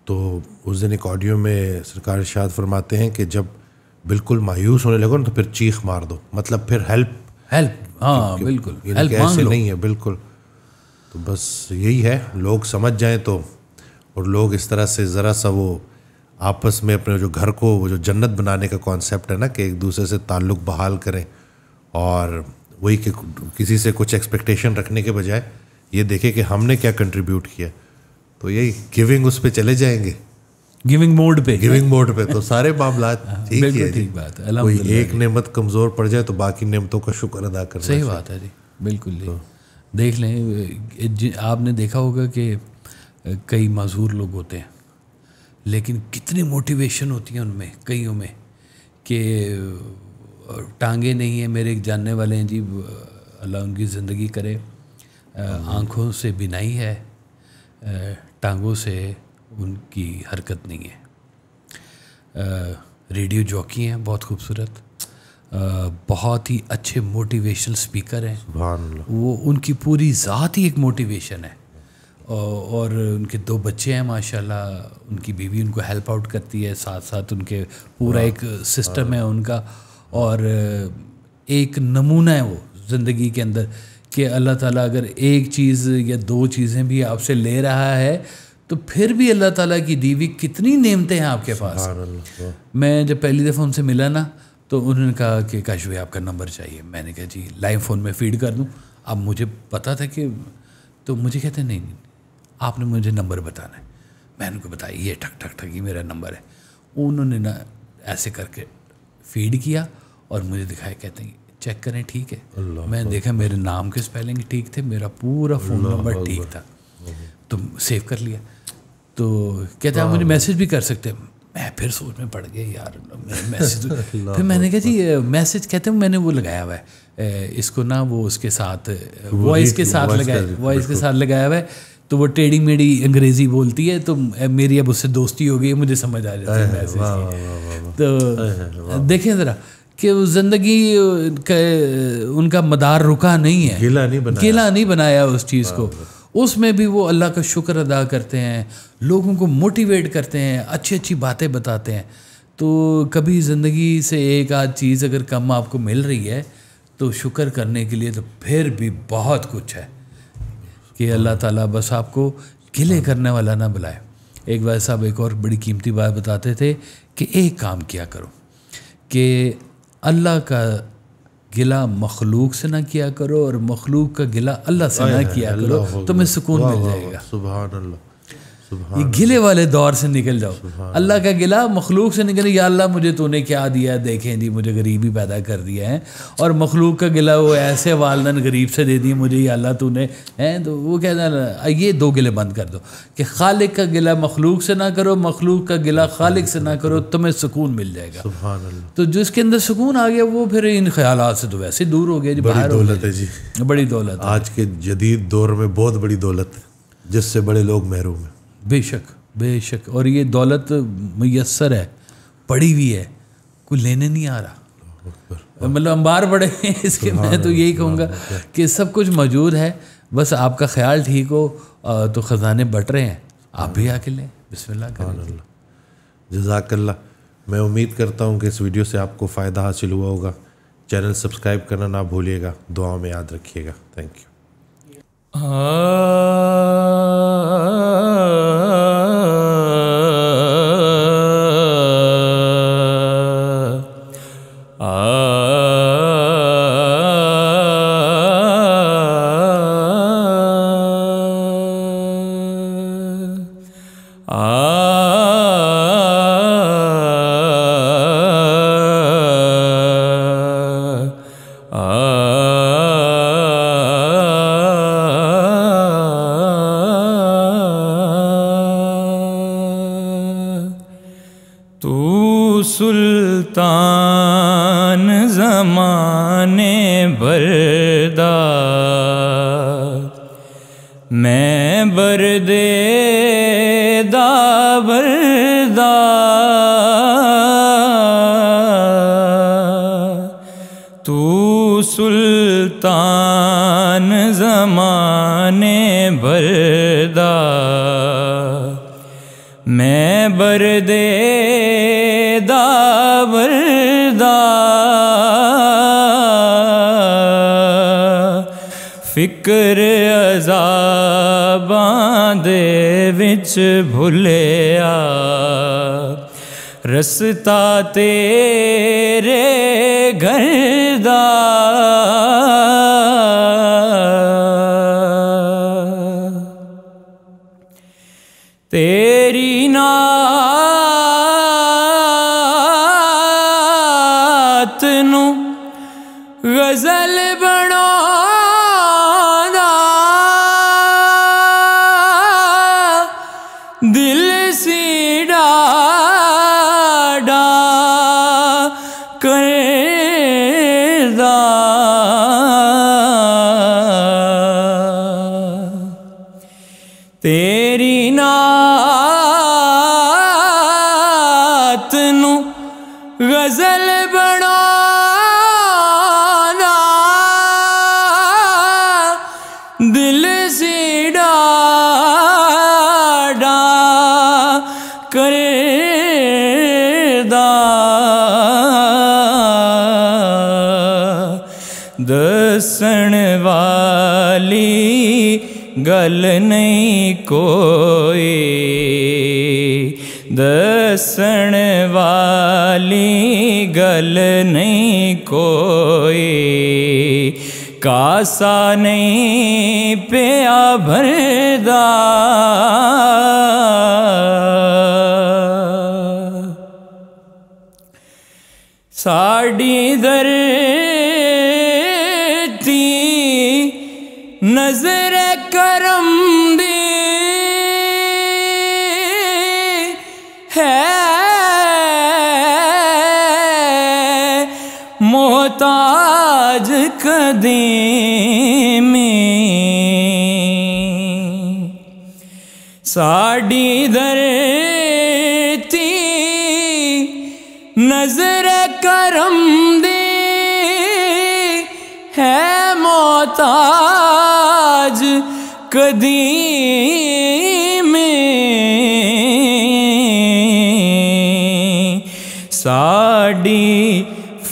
تو اس دن ایک آڈیو میں سرکار ارشاد فرماتے ہیں کہ جب بالکل مایوس ہونے لگو نا تو پھر چیخ مار دو, مطلب پھر ہیلپ. ہاں بالکل, ہیلپ ایسے نہیں ہے. بالکل. تو بس یہی ہے, لوگ سمجھ جائیں تو, اور لوگ اس طرح سے ذرا سا وہ آپس میں اپنے جو گھر کو وہ جو جنت بنانے کا کانسیپٹ ہے نا کہ ایک دوسرے سے تعلق بحال کریں, اور وہی کہ کسی سے کچھ ایکسپیکٹیشن رکھنے کے بجائے یہ دیکھیں کہ ہم نے کیا کنٹریبیوٹ کیا, تو یہی گیونگ اس پہ چلے جائیں گے, گیونگ موڈ پہ, تو سارے معاملات ٹھیک ہے. ٹھیک بات ہے. کوئی ایک نعمت کمزور پڑ جائے تو باقی نعمتوں کا شکر ادا کرنا. صحیح بات ہے جی, بالکل. دیکھ لیں, آپ نے دیکھا ہوگا کہ کئی معذور لوگ ہوتے ہیں, لیکن کتنی موٹیویشن ہوتی ہے ان میں, کئیوں میں, کہ ٹانگیں نہیں ہیں. میرے ایک جاننے والے ہیں جی, اللہ ان کی زندگی کرے, آنکھوں سے بینائی ہے, ٹانگوں سے ان کی حرکت نہیں ہے. ریڈیو جوکی ہیں, بہت خوبصورت, بہت ہی اچھے موٹیویشنل سپیکر ہیں. سبحان اللہ. وہ ان کی پوری ذات ہی ایک موٹیویشن ہے, اور ان کے 2 بچے ہیں ماشاءاللہ. ان کی بیوی ان کو ہیلپ آؤٹ کرتی ہے, ساتھ ساتھ ان کے پورا ایک سسٹم ہے ان کا, اور ایک نمونہ ہے وہ زندگی کے اندر کہ اللہ تعالیٰ اگر ایک چیز یا 2 چیزیں بھی آپ سے لے رہا ہے تو پھر بھی اللہ تعالیٰ کی دی ہوئی کتنی نعمتیں ہیں آپ کے پاس. میں جب پہلی دفعہ ان سے ملا نا تو انہوں نے کہا کہ کاش بھائی آپ کا نمبر چاہیے. میں نے کہا جی لائیو فون میں فیڈ کر دوں. اب مجھے پتا تھا کہ, تو مجھے کہتے ہیں نہیں آپ نے مجھے نمبر بتانا ہے. میں نے کو بتایا یہ ٹھک ٹھک ٹھک یہ میرا نمبر ہے. انہوں نے نا ایسے کر کے فیڈ کیا اور مجھے دکھایا, کہتے ہیں چیک کریں ٹھیک ہے. میں نے دیکھا میرے نام کے اسپیلنگ ٹھیک تھے, میرا پورا فون نمبر ٹھیک تھا, تو سیو کر لیا. تو کہتے ہیں آپ مجھے میسج بھی کر سکتے ہیں. میں پھر سوچ میں پڑ گیا یار میسج. پھر میں نے کہا جی میسج, کہتے ہیں میں نے وہ لگایا ہوا ہے اس کو نا, وہ اس کے ساتھ وائس کے ساتھ لگایا ہوا ہے. تو وہ ٹیڑھی میڑھی انگریزی بولتی ہے, تو میری اب اس سے دوستی ہو گئی, مجھے سمجھ آ جاتی ہے میسج. تو دیکھیں ذرا کہ زندگی ان کا مدار رکا نہیں ہے, گیلا نہیں بنایا اس چیز کو. اس میں بھی وہ اللہ کا شکر ادا کرتے ہیں, لوگوں کو موٹیویٹ کرتے ہیں, اچھی اچھی باتیں بتاتے ہیں. تو کبھی زندگی سے ایک آدھ چیز اگر کم آپ کو مل رہی ہے تو شکر کرنے کے لیے تو پھر بھی بہت کچھ ہے کہ اللہ تعالیٰ بس آپ کو گلے کرنے والا نہ بلائے. ایک بھائی صاحب ایک اور بڑی قیمتی بات بتاتے تھے کہ ایک کام کیا کرو کہ اللہ کا گلہ مخلوق سے نہ کیا کرو اور مخلوق کا گلہ اللہ سے نہ کیا کرو, تمہیں سکون مل جائے گا. سبحان اللہ. یہ گلے والے دور سے نکل جاؤ. اللہ کا گلہ مخلوق سے نکلے, یا اللہ مجھے تو نے کیا دیا, دیکھیں جی مجھے غریب ہی پیدا کر دیا ہے, اور مخلوق کا گلہ وہ ایسے والدین غریب سے دے دی مجھے, یا اللہ تو نے ہیں, تو وہ کہتا ہے یہ دو گلے بند کر دو کہ خالق کا گلہ مخلوق سے نہ کرو, مخلوق کا گلہ خالق سے نہ کرو, تمہیں سکون مل جائے گا. سبحان اللہ. تو جس کے اندر سکون آ گیا وہ پھر ان خیالات سے تو ویسے دور ہو گیا جی. بڑی دولت ہے جی, بڑی دولت. آج کے جدید دور میں بہت بڑی دولت ہے جس سے بڑے لوگ محروم ہیں. بے شک بے شک. اور یہ دولت میسر ہے, پڑی ہوئی ہے, کوئی لینے نہیں آ رہا. مطلب انبار بڑے ہیں اس کے. میں تو یہی کہوں گا کہ سب کچھ موجود ہے, بس آپ کا خیال ٹھیک ہو تو خزانے بٹ رہے ہیں, آپ بھی آ کے لیں. بسم اللہ کریں. جزاک اللہ. میں امید کرتا ہوں کہ اس ویڈیو سے آپ کو فائدہ حاصل ہوا ہوگا. چینل سبسکرائب کرنا نہ بھولیے گا, دعاؤں میں یاد رکھیے گا. Thank you. سلطان زمانے بردا میں بردے دا بردا تو سلطان زمانے بردا میں بردے دا بردا فکر عذاباں دے وچ بھلیا رستہ تیرے گھر دا تیری نعت نو غزل بنانا دل سی ڈاڈا کردا تیری نعت نو غزل بنانا دل سی ڈاڈا کردا دسن والی گل نہیں کوئی دسن والی گل نہیں کوئی کاسا نہیں پیا بھردا ساڈی دھرتی نظر کرم دی ہے محتاج قدیمی ساڈی دھرتی نظر کرم دی ہے محتاج قدیمی ساڈی